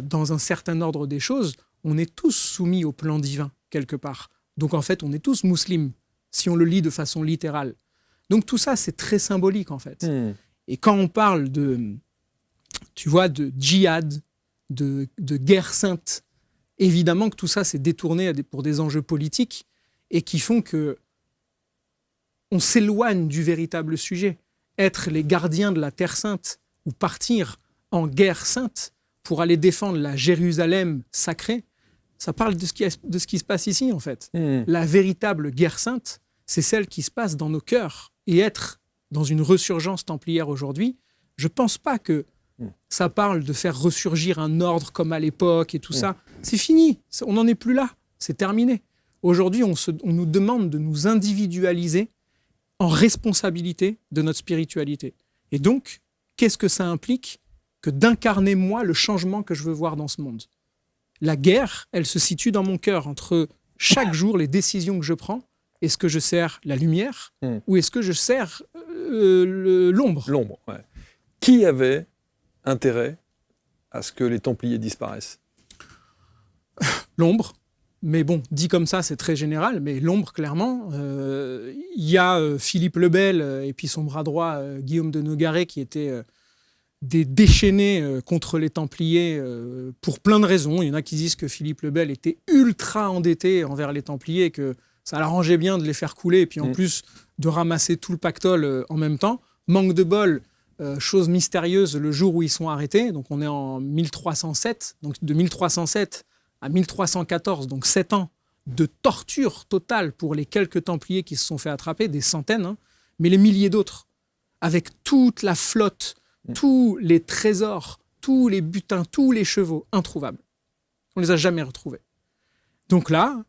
Dans un certain ordre des choses, on est tous soumis au plan divin, quelque part. Donc en fait, on est tous musulmans, si on le lit de façon littérale. Donc tout ça, c'est très symbolique, en fait. Et quand on parle de djihad, de guerre sainte, évidemment que tout ça, c'est détourné pour des enjeux politiques et qui font que on s'éloigne du véritable sujet. Être les gardiens de la Terre sainte ou partir en guerre sainte pour aller défendre la Jérusalem sacrée, ça parle de ce qui se passe ici, en fait. La véritable guerre sainte, c'est celle qui se passe dans nos cœurs. Et être dans une ressurgence templière aujourd'hui, je ne pense pas que ça parle de faire ressurgir un ordre comme à l'époque et tout ça. C'est fini, on n'en est plus là, c'est terminé. Aujourd'hui, on nous demande de nous individualiser en responsabilité de notre spiritualité. Et donc, qu'est-ce que ça implique que d'incarner moi le changement que je veux voir dans ce monde? La guerre, elle se situe dans mon cœur, entre chaque jour les décisions que je prends. Est-ce que je sers la lumière ou est-ce que je sers l'ombre? L'ombre, ouais. Qui avait intérêt à ce que les Templiers disparaissent? L'ombre. Mais bon, dit comme ça, c'est très général, mais l'ombre, clairement. Il y a Philippe le Bel et puis son bras droit, Guillaume de Nogaret, qui était des déchaînés contre les Templiers pour plein de raisons. Il y en a qui disent que Philippe le Bel était ultra endetté envers les Templiers, que ça l'arrangeait bien de les faire couler, et puis en plus de ramasser tout le pactole en même temps. Manque de bol, chose mystérieuse, le jour où ils sont arrêtés, donc on est en 1307, donc de 1307 à 1314, donc 7 ans de torture totale pour les quelques Templiers qui se sont fait attraper, des centaines, hein, mais les milliers d'autres, avec toute la flotte, tous les trésors, tous les butins, tous les chevaux, introuvables. On ne les a jamais retrouvés. Donc là,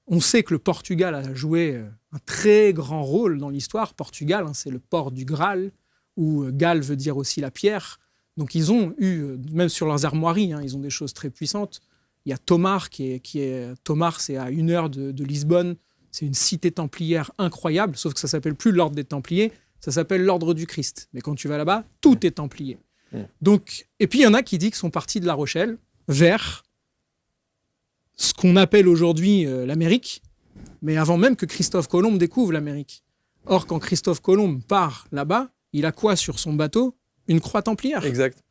on sait que le Portugal a joué un très grand rôle dans l'histoire. Portugal, hein, c'est le port du Graal, où Galles veut dire aussi la pierre. Donc ils ont eu, même sur leurs armoiries, hein, ils ont des choses très puissantes. Il y a Tomar, Tomar, c'est à 1 heure de Lisbonne. C'est une cité templière incroyable, sauf que ça ne s'appelle plus l'ordre des Templiers, ça s'appelle l'ordre du Christ. Mais quand tu vas là-bas, tout est templier. Donc, et puis il y en a qui disent qu'ils sont partis de La Rochelle vers ce qu'on appelle aujourd'hui l'Amérique, mais avant même que Christophe Colomb découvre l'Amérique. Or, quand Christophe Colomb part là-bas, il a quoi sur son bateau? Une croix templière. Exact.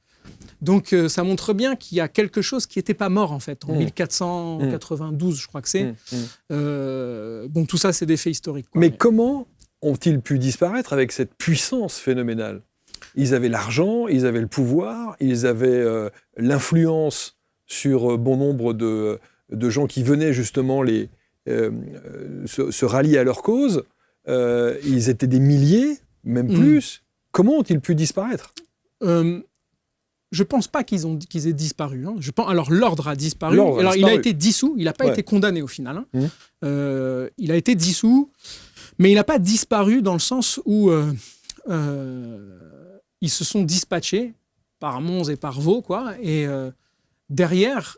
Donc ça montre bien qu'il y a quelque chose qui n'était pas mort en fait, en 1492 je crois que c'est. Bon, tout ça c'est des faits historiques. Quoi. Mais comment ont-ils pu disparaître avec cette puissance phénoménale? Ils avaient l'argent, ils avaient le pouvoir, ils avaient l'influence sur bon nombre de gens qui venaient justement se rallier à leur cause. Ils étaient des milliers, même plus. Comment ont-ils pu disparaître? Je ne pense pas qu'ils aient disparu. Hein. Alors, l'ordre a disparu. Il a été dissous. Il n'a pas été condamné au final. Hein. Il a été dissous, mais il n'a pas disparu dans le sens où ils se sont dispatchés par Mons et par Vaux, quoi. Et derrière,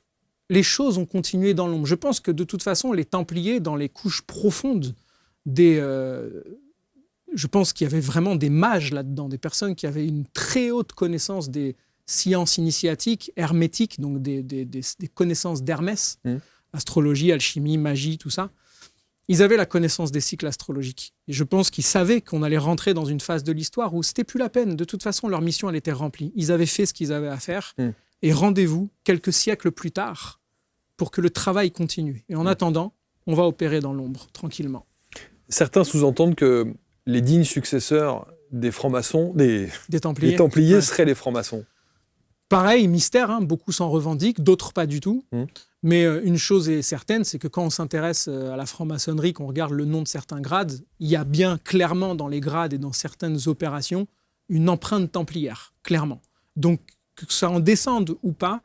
les choses ont continué dans l'ombre. Je pense que de toute façon, les Templiers, dans les couches profondes je pense qu'il y avait vraiment des mages là-dedans, des personnes qui avaient une très haute connaissance des sciences initiatiques, hermétiques, donc des connaissances d'Hermès, astrologie, alchimie, magie, tout ça. Ils avaient la connaissance des cycles astrologiques. Et je pense qu'ils savaient qu'on allait rentrer dans une phase de l'histoire où c'était plus la peine. De toute façon, leur mission, elle était remplie. Ils avaient fait ce qu'ils avaient à faire. Et rendez-vous quelques siècles plus tard pour que le travail continue. Et en attendant, on va opérer dans l'ombre, tranquillement. Certains sous-entendent que les dignes successeurs des francs-maçons, des Templiers seraient les francs-maçons. Pareil, mystère, hein, beaucoup s'en revendiquent, d'autres pas du tout. Mais une chose est certaine, c'est que quand on s'intéresse à la franc-maçonnerie, qu'on regarde le nom de certains grades, il y a bien clairement dans les grades et dans certaines opérations une empreinte templière, clairement. Donc, que ça en descende ou pas,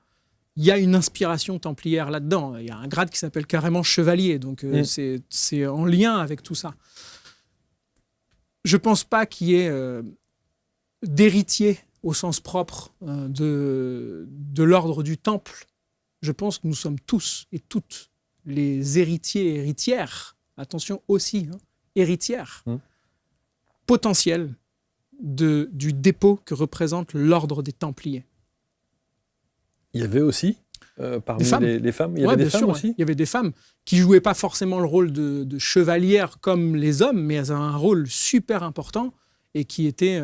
il y a une inspiration templière là-dedans. Il y a un grade qui s'appelle carrément chevalier, donc c'est en lien avec tout ça. Je ne pense pas qu'il y ait d'héritier au sens propre de l'ordre du Temple. Je pense que nous sommes tous et toutes les héritiers et héritières, attention aussi, hein, héritières, potentielles du dépôt que représente l'ordre des Templiers. Il y avait aussi, parmi les femmes, il y avait des femmes aussi. Il y avait des femmes qui ne jouaient pas forcément le rôle de chevalières comme les hommes, mais elles avaient un rôle super important et qui était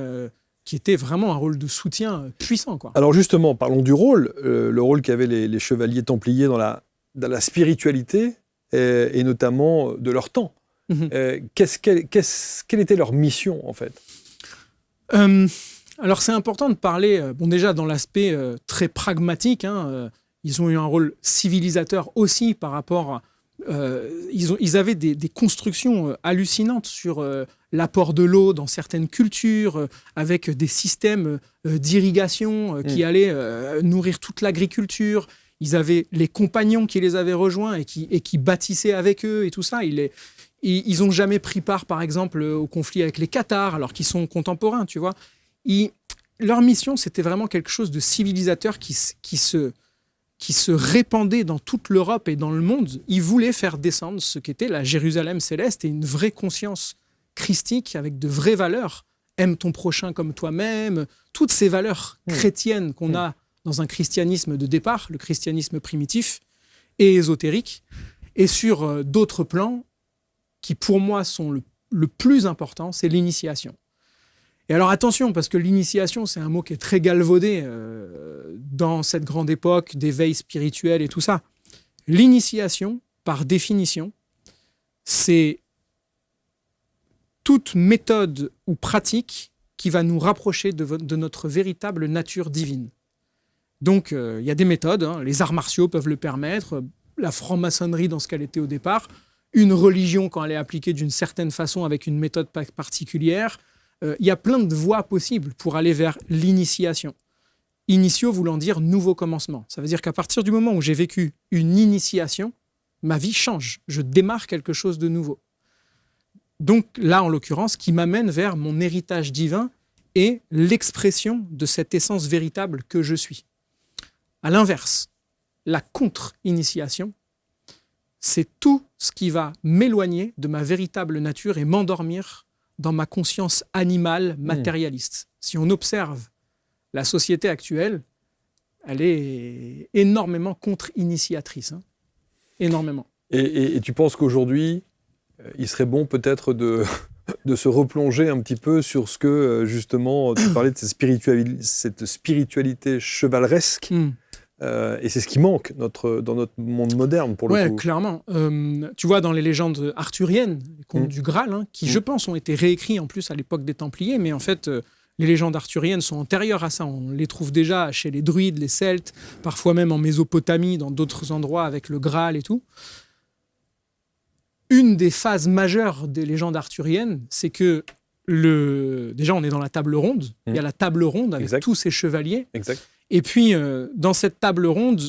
vraiment un rôle de soutien puissant, quoi. Alors justement, parlons du rôle, le rôle qu'avaient les chevaliers templiers dans la spiritualité et notamment de leur temps. Quelle était leur mission, en fait? Alors c'est important de parler, déjà dans l'aspect très pragmatique, hein, ils ont eu un rôle civilisateur aussi par rapport à... Ils avaient des constructions hallucinantes sur l'apport de l'eau dans certaines cultures, avec des systèmes d'irrigation qui allaient nourrir toute l'agriculture. Ils avaient les compagnons qui les avaient rejoints et qui bâtissaient avec eux et tout ça. Ils n'ont jamais pris part, par exemple, au conflit avec les Cathares, alors qu'ils sont contemporains, tu vois. Leur mission, c'était vraiment quelque chose de civilisateur qui se répandait dans toute l'Europe et dans le monde. Ils voulaient faire descendre ce qu'était la Jérusalem céleste et une vraie conscience christique avec de vraies valeurs. Aime ton prochain comme toi-même. Toutes ces valeurs chrétiennes qu'on a dans un christianisme de départ, le christianisme primitif et ésotérique, et sur d'autres plans qui, pour moi, sont le plus important, c'est l'initiation. Et alors attention, parce que l'initiation, c'est un mot qui est très galvaudé dans cette grande époque d'éveil spirituel et tout ça. L'initiation, par définition, c'est toute méthode ou pratique qui va nous rapprocher de notre véritable nature divine. Donc, il y a des méthodes, les arts martiaux peuvent le permettre, la franc-maçonnerie dans ce qu'elle était au départ, une religion quand elle est appliquée d'une certaine façon avec une méthode particulière. Il y a plein de voies possibles pour aller vers l'initiation. Initio voulant dire nouveau commencement. Ça veut dire qu'à partir du moment où j'ai vécu une initiation, ma vie change. Je démarre quelque chose de nouveau. Donc là, en l'occurrence, qui m'amène vers mon héritage divin et l'expression de cette essence véritable que je suis. À l'inverse, la contre-initiation, c'est tout ce qui va m'éloigner de ma véritable nature et m'endormir dans ma conscience animale matérialiste. Si on observe la société actuelle, elle est énormément contre-initiatrice. Énormément. Et tu penses qu'aujourd'hui, il serait bon peut-être de se replonger un petit peu sur ce que, justement, tu parlais de cette spiritualité chevaleresque, et c'est ce qui manque dans notre monde moderne, pour le coup. Oui, clairement. Tu vois, dans les légendes arthuriennes, les contes du Graal, qui, je pense, ont été réécrits en plus à l'époque des Templiers, mais en fait, les légendes arthuriennes sont antérieures à ça. On les trouve déjà chez les druides, les Celtes, parfois même en Mésopotamie, dans d'autres endroits avec le Graal et tout. Une des phases majeures des légendes arthuriennes, c'est que déjà on est dans la table ronde, il y a la table ronde avec tous ces chevaliers, et puis dans cette table ronde,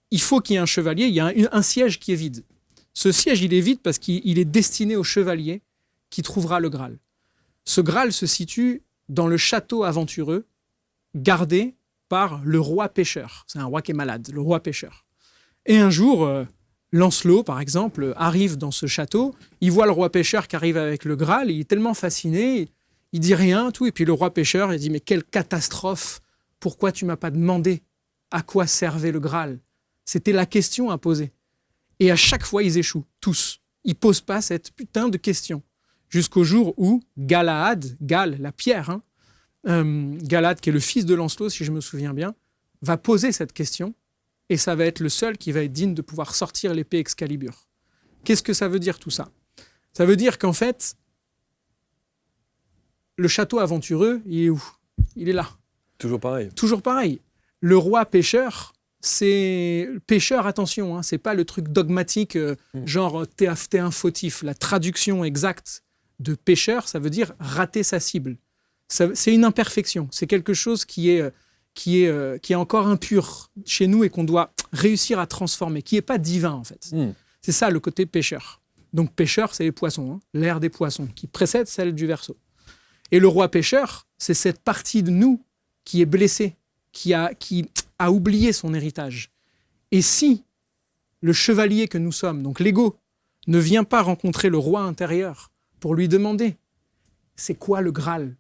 il faut qu'il y ait un chevalier, il y a un siège qui est vide. Ce siège, il est vide parce qu'il est destiné au chevalier qui trouvera le Graal. Ce Graal se situe dans le château aventureux, gardé par le roi pêcheur. C'est un roi qui est malade, le roi pêcheur. Et un jour... Lancelot, par exemple, arrive dans ce château, il voit le roi pêcheur qui arrive avec le Graal, il est tellement fasciné, il dit rien, tout, et puis le roi pêcheur, il dit « Mais quelle catastrophe! Pourquoi tu m'as pas demandé à quoi servait le Graal ?» C'était la question à poser. Et à chaque fois, ils échouent, tous. Ils posent pas cette putain de question. Jusqu'au jour où Galahad, la pierre, Galahad, qui est le fils de Lancelot, si je me souviens bien, va poser cette question. Et ça va être le seul qui va être digne de pouvoir sortir l'épée Excalibur. Qu'est-ce que ça veut dire tout ça ? Ça veut dire qu'en fait, le château aventureux, il est où ? Il est là. Toujours pareil. Toujours pareil. Le roi pêcheur, c'est... Pêcheur, attention, c'est pas le truc dogmatique, genre t'es un fautif. La traduction exacte de pêcheur, ça veut dire rater sa cible. C'est une imperfection. C'est quelque chose qui est encore impur chez nous et qu'on doit réussir à transformer, qui n'est pas divin en fait. C'est ça le côté pêcheur. Donc pêcheur, c'est les poissons, l'ère des poissons, qui précède celle du Verseau. Et le roi pêcheur, c'est cette partie de nous qui est blessée, qui a oublié son héritage. Et si le chevalier que nous sommes, donc l'ego, ne vient pas rencontrer le roi intérieur pour lui demander « c'est quoi le Graal ?»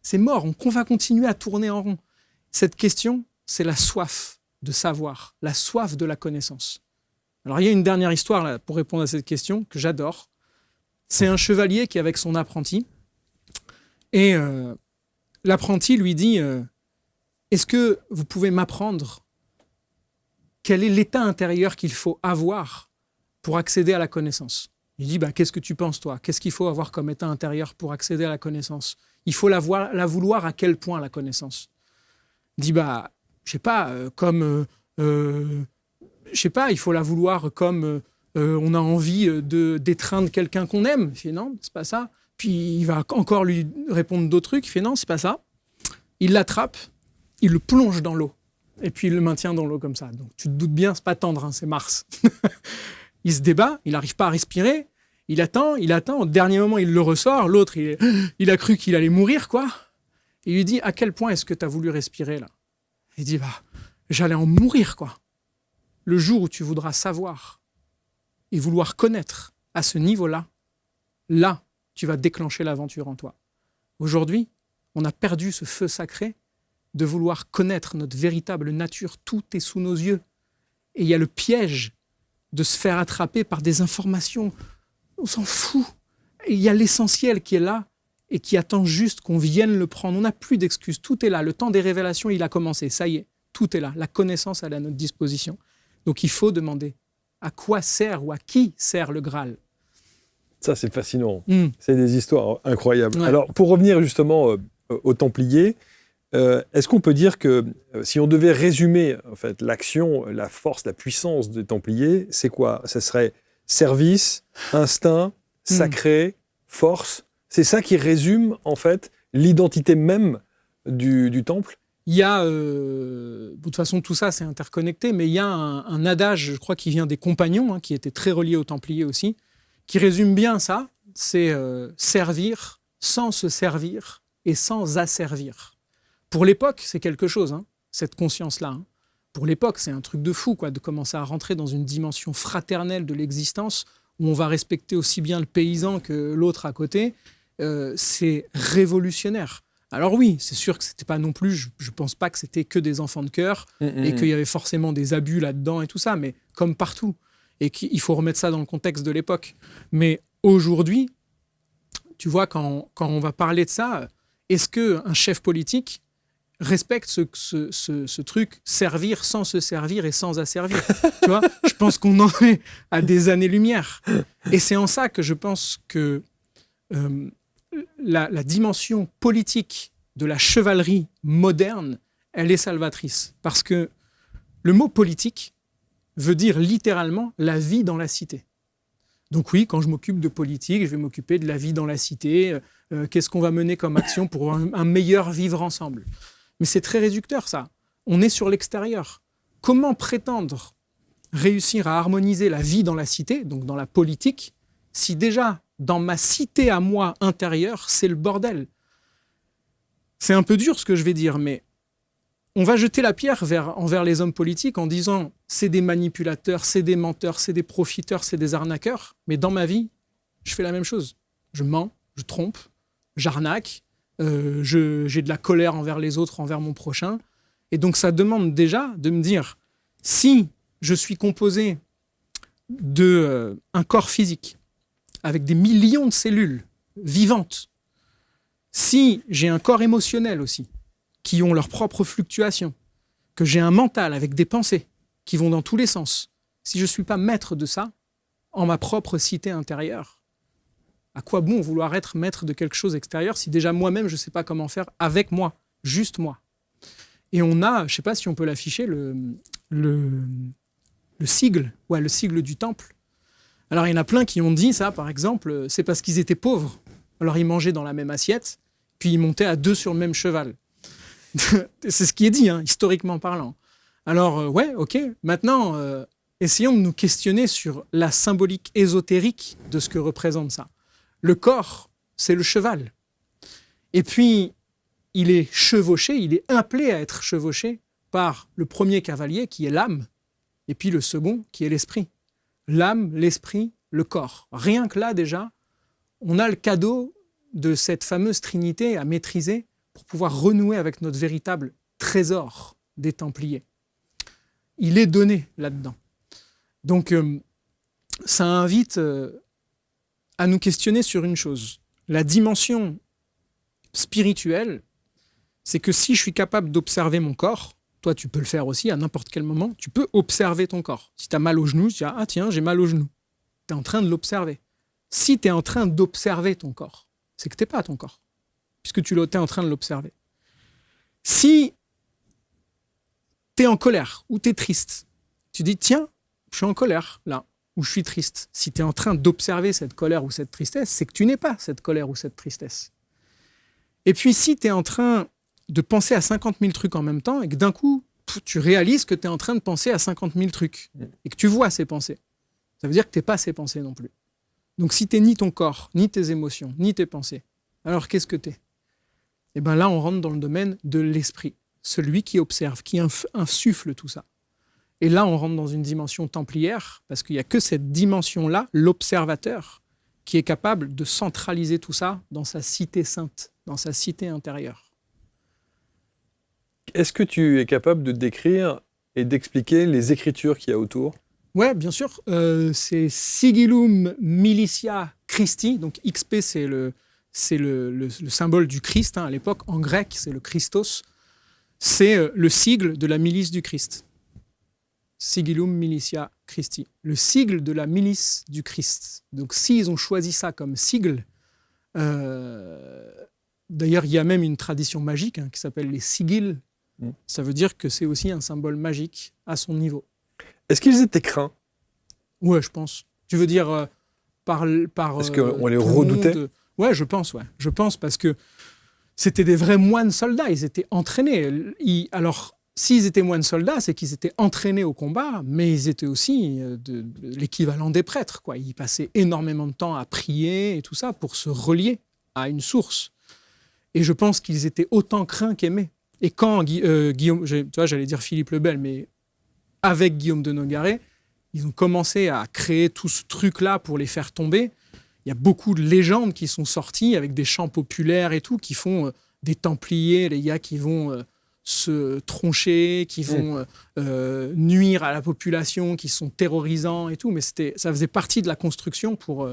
C'est mort, on va continuer à tourner en rond. Cette question, c'est la soif de savoir, la soif de la connaissance. Alors, il y a une dernière histoire là, pour répondre à cette question que j'adore. C'est un chevalier qui est avec son apprenti. Et l'apprenti lui dit est-ce que vous pouvez m'apprendre quel est l'état intérieur qu'il faut avoir pour accéder à la connaissance ? Il dit qu'est-ce que tu penses, toi ? Qu'est-ce qu'il faut avoir comme état intérieur pour accéder à la connaissance ? Il faut la vouloir à quel point, la connaissance ? Il dit je sais pas, il faut la vouloir comme on a envie d'étreindre quelqu'un qu'on aime. Il fait non, c'est pas ça. Puis il va encore lui répondre d'autres trucs. Il fait non, c'est pas ça. Il l'attrape, il le plonge dans l'eau et puis il le maintient dans l'eau comme ça. Donc tu te doutes bien, c'est pas tendre, c'est Mars. Il se débat, il n'arrive pas à respirer. Il attend. Au dernier moment, il le ressort. L'autre, il a cru qu'il allait mourir, quoi. Il lui dit, à quel point est-ce que tu as voulu respirer, là ? Il dit, j'allais en mourir, quoi. Le jour où tu voudras savoir et vouloir connaître à ce niveau-là, là, tu vas déclencher l'aventure en toi. Aujourd'hui, on a perdu ce feu sacré de vouloir connaître notre véritable nature. Tout est sous nos yeux. Et il y a le piège de se faire attraper par des informations. On s'en fout. Et il y a l'essentiel qui est là. et qui attend juste qu'on vienne le prendre. On n'a plus d'excuses, tout est là. Le temps des révélations, il a commencé, ça y est, tout est là. La connaissance, elle est à notre disposition. Donc il faut demander à quoi sert ou à qui sert le Graal. Ça, c'est fascinant. C'est des histoires incroyables. Ouais. Alors, pour revenir justement aux Templiers, est-ce qu'on peut dire que si on devait résumer en fait, l'action, la force, la puissance des Templiers, c'est quoi ? Ça serait service, instinct, sacré, force. C'est ça qui résume en fait l'identité même du temple. Il y a, de toute façon, tout ça, c'est interconnecté, mais il y a un adage, je crois, qui vient des Compagnons, qui était très relié aux Templiers aussi, qui résume bien ça, c'est servir sans se servir et sans asservir. Pour l'époque, c'est quelque chose, cette conscience-là. Pour l'époque, c'est un truc de fou, de commencer à rentrer dans une dimension fraternelle de l'existence, où on va respecter aussi bien le paysan que l'autre à côté. C'est révolutionnaire. Alors oui, c'est sûr que c'était pas non plus, je pense pas que c'était que des enfants de cœur et qu'il y avait forcément des abus là-dedans et tout ça, mais comme partout. Et qu'il faut remettre ça dans le contexte de l'époque. Mais aujourd'hui, tu vois, quand on va parler de ça, est-ce qu'un chef politique respecte ce truc, servir sans se servir et sans asservir? Tu vois, je pense qu'on en est à des années-lumière. Et c'est en ça que je pense que la dimension politique de la chevalerie moderne, elle est salvatrice. Parce que le mot politique veut dire littéralement la vie dans la cité. Donc oui, quand je m'occupe de politique, je vais m'occuper de la vie dans la cité, qu'est-ce qu'on va mener comme action pour un meilleur vivre ensemble. Mais c'est très réducteur ça. On est sur l'extérieur. Comment prétendre réussir à harmoniser la vie dans la cité, donc dans la politique, si déjà dans ma cité à moi intérieure, c'est le bordel? C'est un peu dur ce que je vais dire, mais on va jeter la pierre envers les hommes politiques en disant c'est des manipulateurs, c'est des menteurs, c'est des profiteurs, c'est des arnaqueurs. Mais dans ma vie, je fais la même chose. Je mens, je trompe, j'arnaque, j'ai de la colère envers les autres, envers mon prochain. Et donc ça demande déjà de me dire si je suis composé d'un corps physique avec des millions de cellules vivantes, si j'ai un corps émotionnel aussi, qui ont leurs propres fluctuations, que j'ai un mental avec des pensées qui vont dans tous les sens, si je ne suis pas maître de ça, en ma propre cité intérieure, à quoi bon vouloir être maître de quelque chose extérieur si déjà moi-même je ne sais pas comment faire avec moi, juste moi. Et on a, je ne sais pas si on peut l'afficher, le sigle, le sigle du temple. Alors il y en a plein qui ont dit ça, par exemple, c'est parce qu'ils étaient pauvres. Alors ils mangeaient dans la même assiette, puis ils montaient à deux sur le même cheval. C'est ce qui est dit, historiquement parlant. Alors, ok. Maintenant, essayons de nous questionner sur la symbolique ésotérique de ce que représente ça. Le corps, c'est le cheval. Et puis, il est chevauché, il est appelé à être chevauché par le premier cavalier qui est l'âme, et puis le second qui est l'esprit. L'âme, l'esprit, le corps. Rien que là, déjà, on a le cadeau de cette fameuse trinité à maîtriser pour pouvoir renouer avec notre véritable trésor des Templiers. Il est donné là-dedans. Donc, ça invite à nous questionner sur une chose. La dimension spirituelle, c'est que si je suis capable d'observer mon corps, toi tu peux le faire aussi à n'importe quel moment, tu peux observer ton corps. Si tu as mal au genou, tu dis « Ah tiens, j'ai mal au genou ». Tu es en train de l'observer. Si tu es en train d'observer ton corps, c'est que tu n'es pas ton corps, puisque tu es en train de l'observer. Si tu es en colère ou tu es triste, tu dis « Tiens, je suis en colère là, ou je suis triste ». Si tu es en train d'observer cette colère ou cette tristesse, c'est que tu n'es pas cette colère ou cette tristesse. Et puis si tu es en train de penser à 50 000 trucs en même temps et que d'un coup, tu réalises que tu es en train de penser à 50 000 trucs et que tu vois ces pensées, ça veut dire que tu n'es pas ces pensées non plus. Donc si tu n'es ni ton corps, ni tes émotions, ni tes pensées, alors qu'est-ce que tu es ? Et bien là, on rentre dans le domaine de l'esprit, celui qui observe, qui insuffle tout ça. Et là, on rentre dans une dimension templière, parce qu'il n'y a que cette dimension-là, l'observateur, qui est capable de centraliser tout ça dans sa cité sainte, dans sa cité intérieure. Est-ce que tu es capable de décrire et d'expliquer les écritures qu'il y a autour ? Ouais, bien sûr. C'est Sigillum Militia Christi. Donc XP, c'est c'est le symbole du Christ, à l'époque, en grec, c'est le Christos. C'est le sigle de la milice du Christ. Sigillum militia Christi. Le sigle de la milice du Christ. Donc, s'ils ont choisi ça comme sigle, d'ailleurs, il y a même une tradition magique qui s'appelle les sigils. Ça veut dire que c'est aussi un symbole magique à son niveau. Est-ce qu'ils étaient craints ? Ouais, je pense. Tu veux dire par Est-ce qu'on les redoutait ? Ouais, je pense. Je pense parce que c'était des vrais moines soldats. Ils étaient entraînés. Alors, s'ils étaient moines soldats, c'est qu'ils étaient entraînés au combat, mais ils étaient aussi de l'équivalent des prêtres, quoi. Ils passaient énormément de temps à prier et tout ça pour se relier à une source. Et je pense qu'ils étaient autant craints qu'aimés. Et quand Guillaume, tu vois, j'allais dire Philippe le Bel, mais avec Guillaume de Nogaret, ils ont commencé à créer tout ce truc-là pour les faire tomber. Il y a beaucoup de légendes qui sont sorties avec des chants populaires et tout, qui font des Templiers, les gars qui vont se troncher, qui vont nuire à la population, qui sont terrorisants et tout. Mais ça faisait partie de la construction pour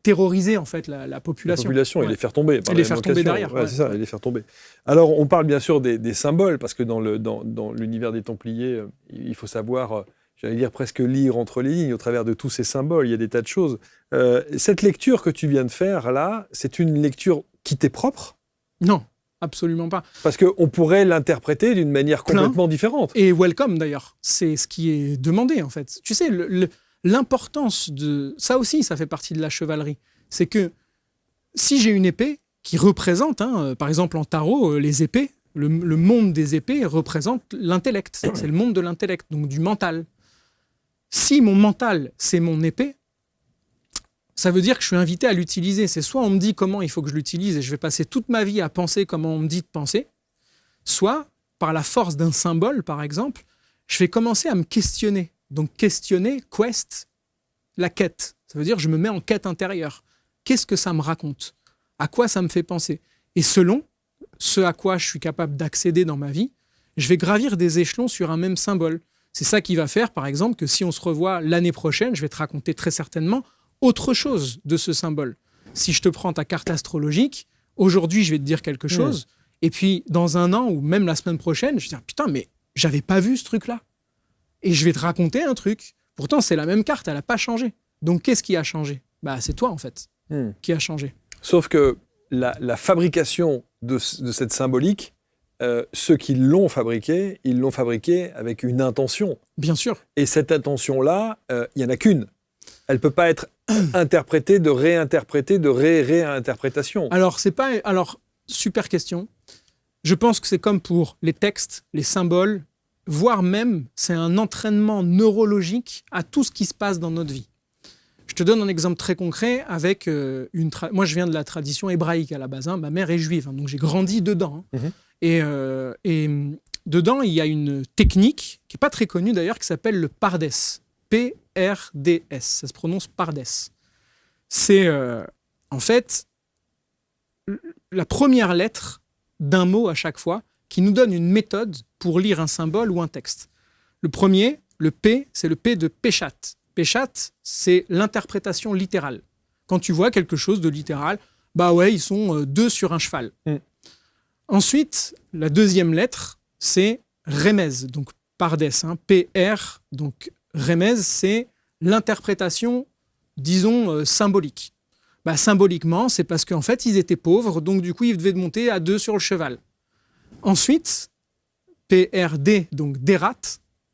terroriser en fait la population. La population et les faire tomber. Et les faire tomber derrière. Ouais, c'est ça, et les faire tomber. Alors, on parle bien sûr des symboles, parce que dans l'univers des Templiers, il faut savoir, j'allais dire presque lire entre les lignes, au travers de tous ces symboles, il y a des tas de choses. Cette lecture que tu viens de faire là, c'est une lecture qui t'est propre ? Non, absolument pas. Parce qu'on pourrait l'interpréter d'une manière complètement différente. Et welcome d'ailleurs, c'est ce qui est demandé en fait. Tu sais, l'importance de... Ça aussi, ça fait partie de la chevalerie. C'est que si j'ai une épée qui représente, par exemple en tarot, les épées, le monde des épées représente l'intellect. C'est le monde de l'intellect, donc du mental. Si mon mental, c'est mon épée, ça veut dire que je suis invité à l'utiliser. C'est soit on me dit comment il faut que je l'utilise et je vais passer toute ma vie à penser comment on me dit de penser, soit, par la force d'un symbole, par exemple, je vais commencer à me questionner. Donc questionner, quest, la quête. Ça veut dire que je me mets en quête intérieure. Qu'est-ce que ça me raconte ? À quoi ça me fait penser ? Et selon ce à quoi je suis capable d'accéder dans ma vie, je vais gravir des échelons sur un même symbole. C'est ça qui va faire, par exemple, que si on se revoit l'année prochaine, je vais te raconter très certainement autre chose de ce symbole. Si je te prends ta carte astrologique, aujourd'hui, je vais te dire quelque chose, et puis dans un an, ou même la semaine prochaine, je vais dire, putain, mais j'avais pas vu ce truc-là. Et je vais te raconter un truc. Pourtant, c'est la même carte, elle n'a pas changé. Donc, qu'est-ce qui a changé ? C'est toi, en fait, qui a changé. Sauf que la fabrication de cette symbolique, ceux qui l'ont fabriquée, ils l'ont fabriquée avec une intention. Bien sûr. Et cette intention-là, il n'y en a qu'une. Elle ne peut pas être interprétée, de réinterprétée, de réinterprétation. Alors, super question. Je pense que c'est comme pour les textes, les symboles, voire même, c'est un entraînement neurologique à tout ce qui se passe dans notre vie. Je te donne un exemple très concret avec moi, je viens de la tradition hébraïque à la base. Ma mère est juive, donc j'ai grandi dedans. Et dedans, il y a une technique, qui n'est pas très connue d'ailleurs, qui s'appelle le Pardes. P-R-D-S. Ça se prononce Pardes. C'est, en fait, la première lettre d'un mot à chaque fois qui nous donne une méthode pour lire un symbole ou un texte. Le premier, le P, c'est le P de Peshat. Peshat, c'est l'interprétation littérale. Quand tu vois quelque chose de littéral, ils sont deux sur un cheval. Ensuite, la deuxième lettre, c'est Remez, donc Pardes, P-R, donc Remez, c'est l'interprétation, disons, symbolique. Symboliquement, c'est parce qu'en fait, ils étaient pauvres, donc du coup, ils devaient monter à deux sur le cheval. Ensuite, P-R-D, donc Derat,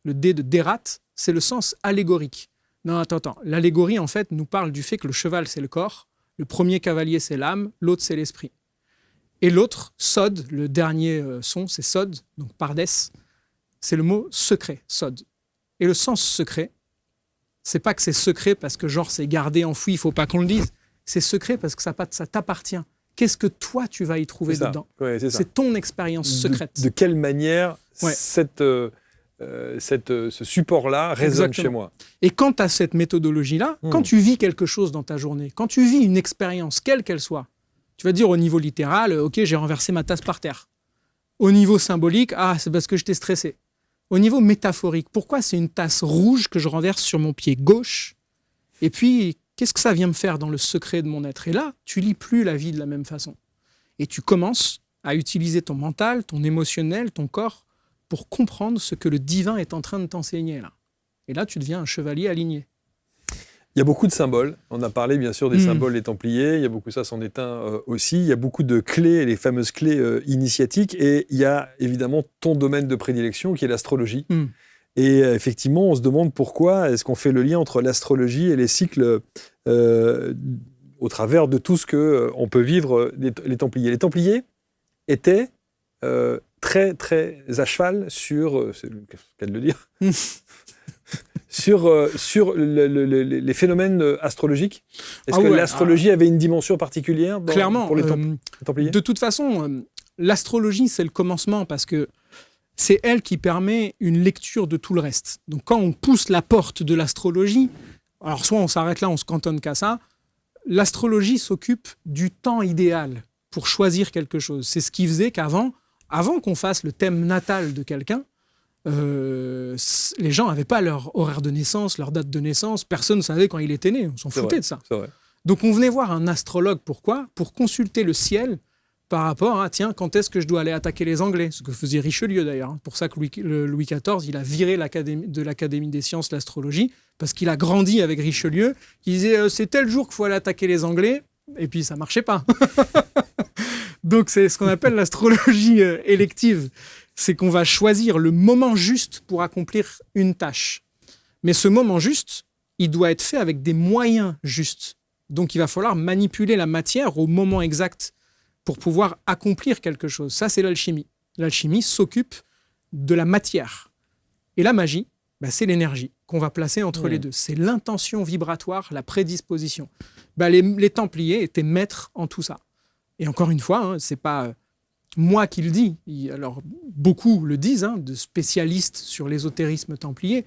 le D de Derat, c'est le sens allégorique. Non, attends. L'allégorie, en fait, nous parle du fait que le cheval, c'est le corps, le premier cavalier, c'est l'âme, l'autre, c'est l'esprit. Et l'autre, Sod, le dernier son, c'est Sod, donc Pardes, c'est le mot secret, Sod. Et le sens secret, c'est pas que c'est secret parce que genre c'est gardé, enfoui, il faut pas qu'on le dise. C'est secret parce que ça t'appartient. Qu'est-ce que toi, tu vas y trouver dedans ? C'est ton expérience secrète. De quelle manière ce support-là résonne chez moi. Et quand tu as cette méthodologie-là, quand tu vis quelque chose dans ta journée, quand tu vis une expérience, quelle qu'elle soit, tu vas dire au niveau littéral, ok, j'ai renversé ma tasse par terre. Au niveau symbolique, c'est parce que j'étais stressé. Au niveau métaphorique, pourquoi c'est une tasse rouge que je renverse sur mon pied gauche ? Et puis, qu'est-ce que ça vient me faire dans le secret de mon être? Et là, tu lis plus la vie de la même façon. Et tu commences à utiliser ton mental, ton émotionnel, ton corps, pour comprendre ce que le divin est en train de t'enseigner là. Et là, tu deviens un chevalier aligné. Il y a beaucoup de symboles. On a parlé bien sûr des symboles des Templiers. Il y a beaucoup, ça c'en est un aussi. Il y a beaucoup de clés, les fameuses clés initiatiques. Et il y a évidemment ton domaine de prédilection qui est l'astrologie. Et effectivement, on se demande pourquoi est-ce qu'on fait le lien entre l'astrologie et les cycles au travers de tout ce qu'on peut vivre les Templiers. Les Templiers étaient très, très à cheval sur... c'est le cas de le dire sur les phénomènes astrologiques. Est-ce que l'astrologie avait une dimension particulière clairement, pour les Templiers? De toute façon, l'astrologie, c'est le commencement parce que c'est elle qui permet une lecture de tout le reste. Donc quand on pousse la porte de l'astrologie, alors soit on s'arrête là, on se cantonne qu'à ça, l'astrologie s'occupe du temps idéal pour choisir quelque chose. C'est ce qui faisait qu'avant qu'on fasse le thème natal de quelqu'un, les gens n'avaient pas leur horaire de naissance, leur date de naissance, personne ne savait quand il était né, on s'en foutait de ça. C'est vrai. Donc on venait voir un astrologue, pourquoi? Pour consulter le ciel par rapport à, tiens, quand est-ce que je dois aller attaquer les Anglais? Ce que faisait Richelieu d'ailleurs. C'est pour ça que Louis XIV, il a viré de l'Académie des sciences l'astrologie, parce qu'il a grandi avec Richelieu, qui disait c'est tel jour qu'il faut aller attaquer les Anglais, et puis ça marchait pas. Donc c'est ce qu'on appelle l'astrologie élective. C'est qu'on va choisir le moment juste pour accomplir une tâche. Mais ce moment juste, il doit être fait avec des moyens justes. Donc il va falloir manipuler la matière au moment exact pour pouvoir accomplir quelque chose. Ça, c'est l'alchimie. L'alchimie s'occupe de la matière. Et la magie, c'est l'énergie qu'on va placer entre les deux. C'est l'intention vibratoire, la prédisposition. Les Templiers étaient maîtres en tout ça. Et encore une fois, c'est pas moi qui le dis. Alors, beaucoup le disent, de spécialistes sur l'ésotérisme templier.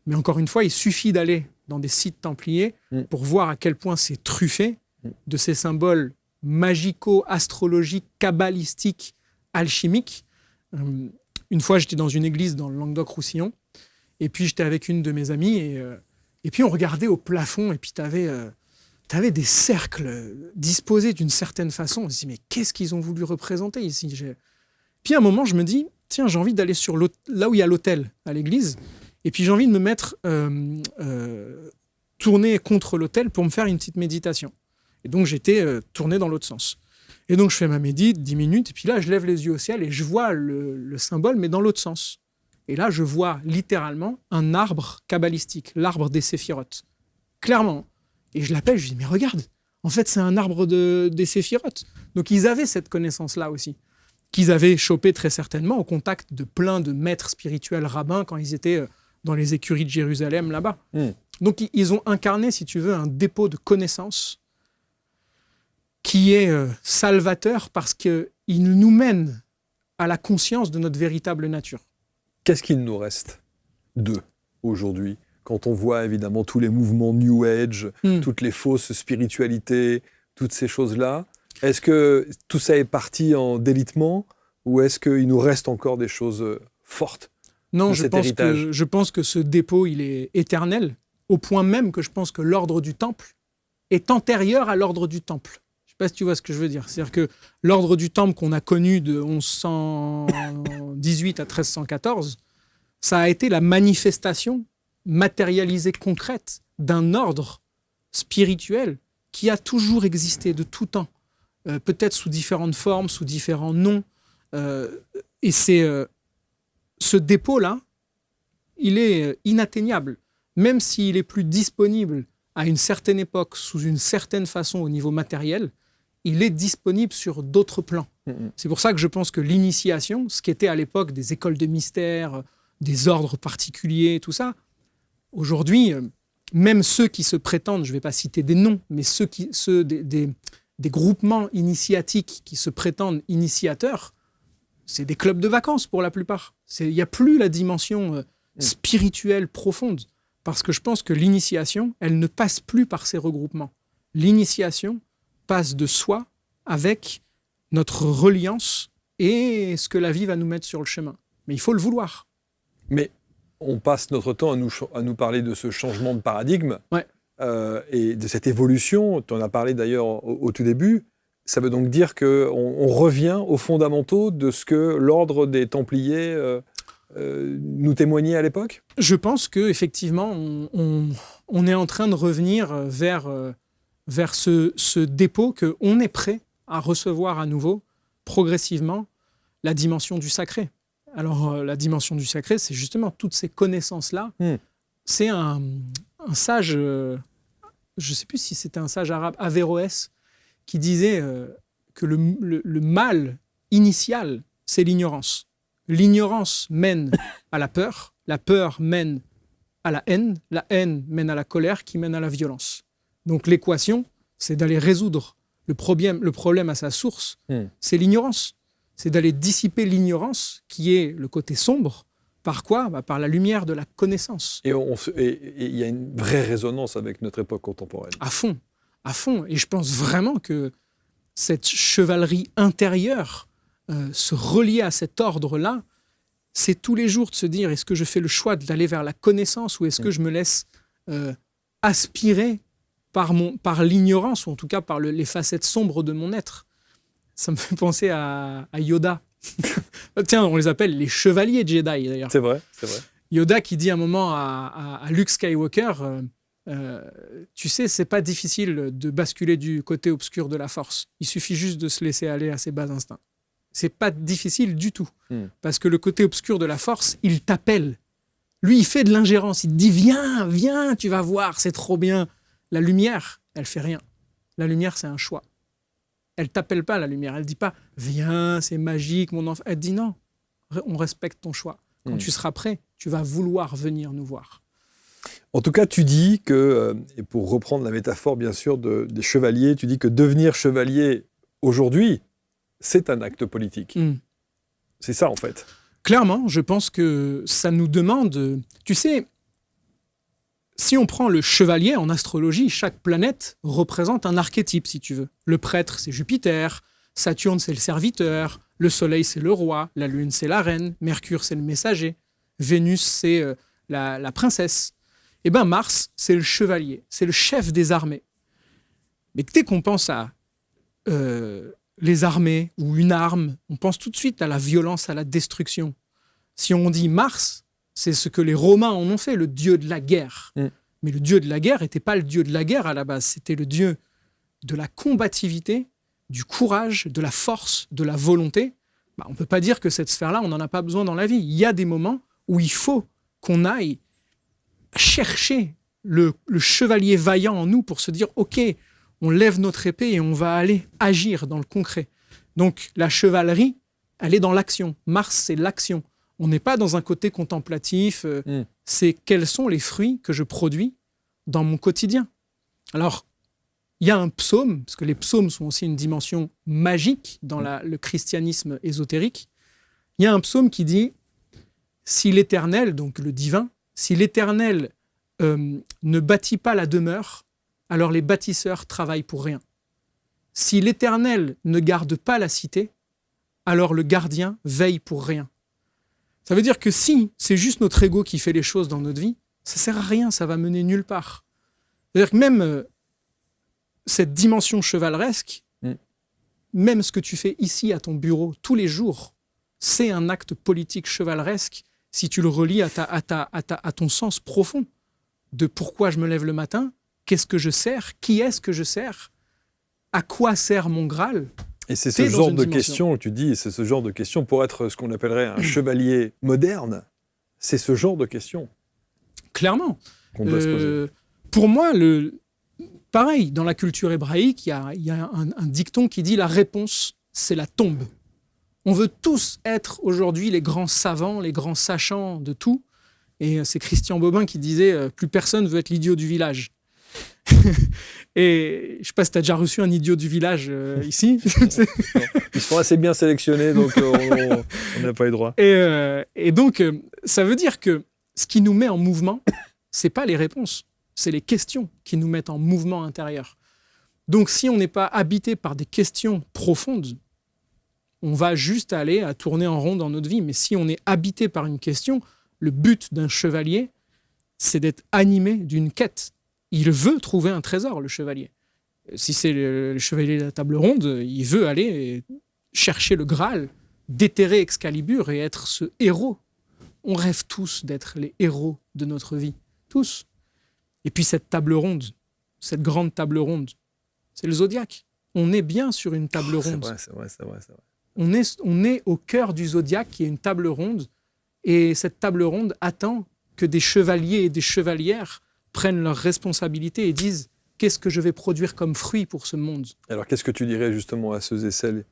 Mais encore une fois, il suffit d'aller dans des sites templiers pour voir à quel point c'est truffé de ces symboles magico-astrologiques, kabbalistiques, alchimiques. Une fois, j'étais dans une église dans le Languedoc-Roussillon. Et puis, j'étais avec une de mes amies. Et puis, on regardait au plafond. Et puis, t'avais des cercles disposés d'une certaine façon. On se dit, mais qu'est-ce qu'ils ont voulu représenter ici? Puis à un moment, je me dis, tiens, j'ai envie d'aller sur là où il y a l'autel à l'église. Et puis j'ai envie de me mettre tourné contre l'autel pour me faire une petite méditation. Et donc j'étais tourné dans l'autre sens. Et donc je fais ma médite, 10 minutes, et puis là je lève les yeux au ciel et je vois le symbole, mais dans l'autre sens. Et là je vois littéralement un arbre kabbalistique, l'arbre des séphirotes. Clairement. Et je l'appelle, je lui dis, mais regarde, en fait, c'est un arbre des séphirotes. Donc, ils avaient cette connaissance-là aussi, qu'ils avaient chopé très certainement au contact de plein de maîtres spirituels rabbins quand ils étaient dans les écuries de Jérusalem, là-bas. Donc, ils ont incarné, si tu veux, un dépôt de connaissances qui est salvateur parce qu'il nous mène à la conscience de notre véritable nature. Qu'est-ce qu'il nous reste d'eux aujourd'hui ? Quand on voit évidemment tous les mouvements New Age, toutes les fausses spiritualités, toutes ces choses-là, est-ce que tout ça est parti en délitement ou est-ce qu'il nous reste encore des choses fortes? Non, je pense que ce dépôt, il est éternel, au point même que je pense que l'ordre du Temple est antérieur à l'ordre du Temple. Je ne sais pas si tu vois ce que je veux dire. C'est-à-dire que l'ordre du Temple qu'on a connu de 1118 à 1314, ça a été la manifestation matérialisée, concrète, d'un ordre spirituel qui a toujours existé de tout temps, peut-être sous différentes formes, sous différents noms. Et c'est ce dépôt-là, il est inatteignable, même s'il est plus disponible à une certaine époque, sous une certaine façon au niveau matériel, il est disponible sur d'autres plans. C'est pour ça que je pense que l'initiation, ce qui était à l'époque des écoles de mystère, des ordres particuliers, tout ça, aujourd'hui, même ceux qui se prétendent, je ne vais pas citer des noms, mais des groupements initiatiques qui se prétendent initiateurs, c'est des clubs de vacances pour la plupart. Il n'y a plus la dimension spirituelle profonde, parce que je pense que l'initiation, elle ne passe plus par ces regroupements. L'initiation passe de soi avec notre reliance et ce que la vie va nous mettre sur le chemin. Mais il faut le vouloir. Mais on passe notre temps à nous parler de ce changement de paradigme. Ouais. et de cette évolution, tu en as parlé d'ailleurs au tout début, ça veut donc dire qu'on revient aux fondamentaux de ce que l'ordre des Templiers nous témoignait à l'époque ? Je pense qu'effectivement, on est en train de revenir vers ce dépôt qu'on est prêt à recevoir à nouveau, progressivement, la dimension du sacré. Alors, la dimension du sacré, c'est justement toutes ces connaissances-là. C'est un sage, je ne sais plus si c'était un sage arabe, Averroès, qui disait que le mal initial, c'est l'ignorance. L'ignorance mène à la peur mène à la haine mène à la colère, qui mène à la violence. Donc l'équation, c'est d'aller résoudre le problème à sa source, c'est l'ignorance. C'est d'aller dissiper l'ignorance, qui est le côté sombre. Par quoi ? Par la lumière de la connaissance. Et il y a une vraie résonance avec notre époque contemporaine. À fond. Et je pense vraiment que cette chevalerie intérieure, se relier à cet ordre-là, c'est tous les jours de se dire, est-ce que je fais le choix d'aller vers la connaissance ou est-ce que je me laisse aspirer par l'ignorance, ou en tout cas par les facettes sombres de mon être. Ça me fait penser à Yoda. Tiens, on les appelle les chevaliers Jedi, d'ailleurs. C'est vrai. Yoda qui dit un moment à Luke Skywalker, tu sais, c'est pas difficile de basculer du côté obscur de la Force. Il suffit juste de se laisser aller à ses bas instincts. C'est pas difficile du tout. Parce que le côté obscur de la Force, il t'appelle. Lui, il fait de l'ingérence. Il te dit, viens, tu vas voir, c'est trop bien. La lumière, elle fait rien. La lumière, c'est un choix. Elle t'appelle pas, la lumière. Elle dit pas, viens, c'est magique, mon enfant. Elle dit non, on respecte ton choix. Quand tu seras prêt, tu vas vouloir venir nous voir. En tout cas, tu dis que, et pour reprendre la métaphore bien sûr des chevaliers, tu dis que devenir chevalier aujourd'hui, c'est un acte politique. C'est ça en fait. Clairement, je pense que ça nous demande... Tu sais, si on prend le chevalier en astrologie, chaque planète représente un archétype, si tu veux. Le prêtre, c'est Jupiter, Saturne, c'est le serviteur, le Soleil, c'est le roi, la Lune, c'est la reine, Mercure, c'est le messager, Vénus, c'est la princesse. Et bien Mars, c'est le chevalier, c'est le chef des armées. Mais dès qu'on pense à les armées ou une arme, on pense tout de suite à la violence, à la destruction. Si on dit Mars, c'est ce que les Romains en ont fait, le dieu de la guerre. Mais le dieu de la guerre n'était pas le dieu de la guerre à la base, c'était le dieu de la combativité, du courage, de la force, de la volonté. On ne peut pas dire que cette sphère-là, on n'en a pas besoin dans la vie. Il y a des moments où il faut qu'on aille chercher le chevalier vaillant en nous pour se dire « Ok, on lève notre épée et on va aller agir dans le concret. » Donc la chevalerie, elle est dans l'action. Mars, c'est l'action. On n'est pas dans un côté contemplatif. C'est quels sont les fruits que je produis dans mon quotidien. Alors, il y a un psaume, parce que les psaumes sont aussi une dimension magique dans le christianisme ésotérique. Il y a un psaume qui dit « Si l'Éternel, donc le divin, si l'Éternel ne bâtit pas la demeure, alors les bâtisseurs travaillent pour rien. Si l'Éternel ne garde pas la cité, alors le gardien veille pour rien. » Ça veut dire que si c'est juste notre ego qui fait les choses dans notre vie, ça ne sert à rien, ça va mener nulle part. C'est-à-dire que même cette dimension chevaleresque, même ce que tu fais ici à ton bureau tous les jours, c'est un acte politique chevaleresque si tu le relis à ton sens profond de pourquoi je me lève le matin, qu'est-ce que je sers, qui est-ce que je sers, à quoi sert mon Graal. Et c'est ce genre de questions, tu dis, c'est ce genre de questions pour être ce qu'on appellerait un chevalier moderne, c'est ce genre de questions. Clairement. Qu'on doit se poser. Pour moi, pareil, dans la culture hébraïque, il y a un dicton qui dit « la réponse, c'est la tombe ». On veut tous être aujourd'hui les grands savants, les grands sachants de tout. Et c'est Christian Bobin qui disait « plus personne veut être l'idiot du village ». Et je ne sais pas si tu as déjà reçu un idiot du village ici. Ils sont assez bien sélectionnés, donc on n'a pas eu droit. Et donc, ça veut dire que ce qui nous met en mouvement, ce n'est pas les réponses, c'est les questions qui nous mettent en mouvement intérieur. Donc, si on n'est pas habité par des questions profondes, on va juste aller à tourner en rond dans notre vie. Mais si on est habité par une question, le but d'un chevalier, c'est d'être animé d'une quête. Il veut trouver un trésor, le chevalier. Si c'est le chevalier de la table ronde, il veut aller chercher le Graal, déterrer Excalibur et être ce héros. On rêve tous d'être les héros de notre vie. Tous. Et puis cette table ronde, cette grande table ronde, c'est le zodiaque. On est bien sur une table ronde. C'est vrai. On est au cœur du zodiaque qui est une table ronde. Et cette table ronde attend que des chevaliers et des chevalières prennent leurs responsabilités et disent « Qu'est-ce que je vais produire comme fruit pour ce monde ?» Alors, qu'est-ce que tu dirais justement à ceux et celles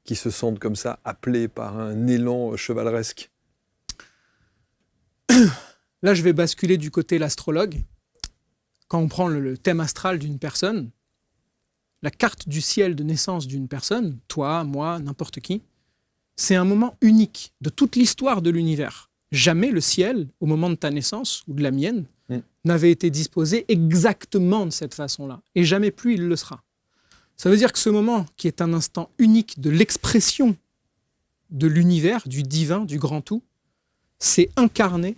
qui se sentent comme ça appelés par un élan chevaleresque ? Là, je vais basculer du côté l'astrologue. Quand on prend le thème astral d'une personne, la carte du ciel de naissance d'une personne, toi, moi, n'importe qui, c'est un moment unique de toute l'histoire de l'univers. Jamais le ciel, au moment de ta naissance ou de la mienne, n'avait été disposé exactement de cette façon-là. Et jamais plus il le sera. Ça veut dire que ce moment, qui est un instant unique de l'expression de l'univers, du divin, du grand tout, c'est incarné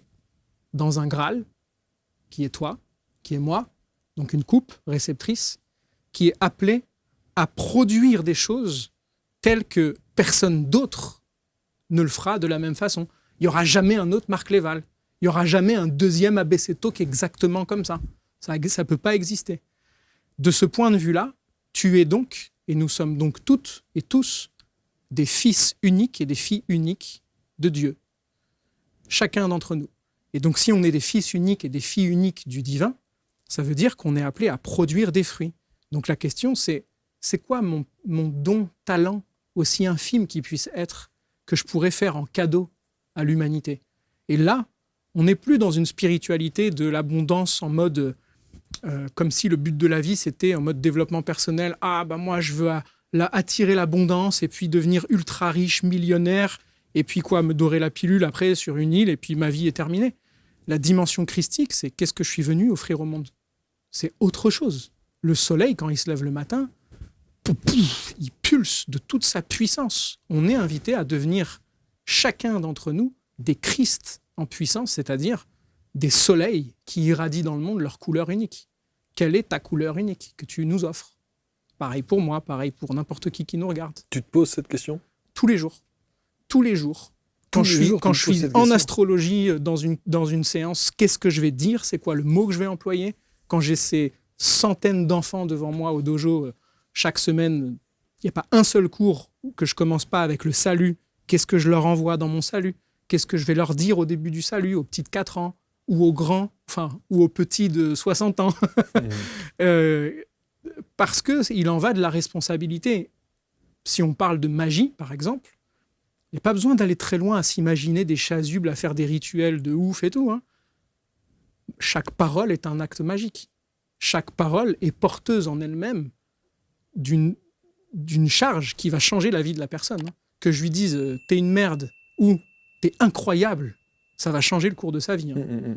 dans un Graal, qui est toi, qui est moi, donc une coupe réceptrice, qui est appelée à produire des choses telles que personne d'autre ne le fera de la même façon. Il n'y aura jamais un autre Marc Léval. Il n'y aura jamais un deuxième ABC Talk exactement comme ça. Ça ne peut pas exister. De ce point de vue-là, tu es donc, et nous sommes donc toutes et tous, des fils uniques et des filles uniques de Dieu. Chacun d'entre nous. Et donc si on est des fils uniques et des filles uniques du divin, ça veut dire qu'on est appelé à produire des fruits. Donc la question c'est quoi mon don, talent, aussi infime qu'il puisse être, que je pourrais faire en cadeau à l'humanité. Et là, on n'est plus dans une spiritualité de l'abondance en mode, comme si le but de la vie c'était en mode développement personnel. Ah bah moi je veux attirer l'abondance et puis devenir ultra riche, millionnaire, et puis quoi, me dorer la pilule après sur une île et puis ma vie est terminée. La dimension christique, c'est qu'est-ce que je suis venu offrir au monde ? C'est autre chose. Le soleil, quand il se lève le matin, il pulse de toute sa puissance. On est invité à devenir, chacun d'entre nous, des Christ en puissance, c'est-à-dire des soleils qui irradient dans le monde leur couleur unique. Quelle est ta couleur unique que tu nous offres ? Pareil pour moi, pareil pour n'importe qui nous regarde. Tu te poses cette question ? Tous les jours. Tous les jours. Quand je suis en astrologie, dans une séance, qu'est-ce que je vais dire ? C'est quoi le mot que je vais employer ? Quand j'ai ces centaines d'enfants devant moi au dojo, chaque semaine, il n'y a pas un seul cours que je ne commence pas avec le salut. Qu'est-ce que je leur envoie dans mon salut ? Qu'est-ce que je vais leur dire au début du salut, aux petits de 4 ans, ou aux grands, ou aux petits de 60 ans Parce qu'il en va de la responsabilité. Si on parle de magie, par exemple, il n'y a pas besoin d'aller très loin à s'imaginer des chasubles, à faire des rituels de ouf et tout. Hein. Chaque parole est un acte magique. Chaque parole est porteuse en elle-même d'une charge qui va changer la vie de la personne. Hein. Que je lui dise « t'es une merde » ou « t'es incroyable », ça va changer le cours de sa vie. Hein.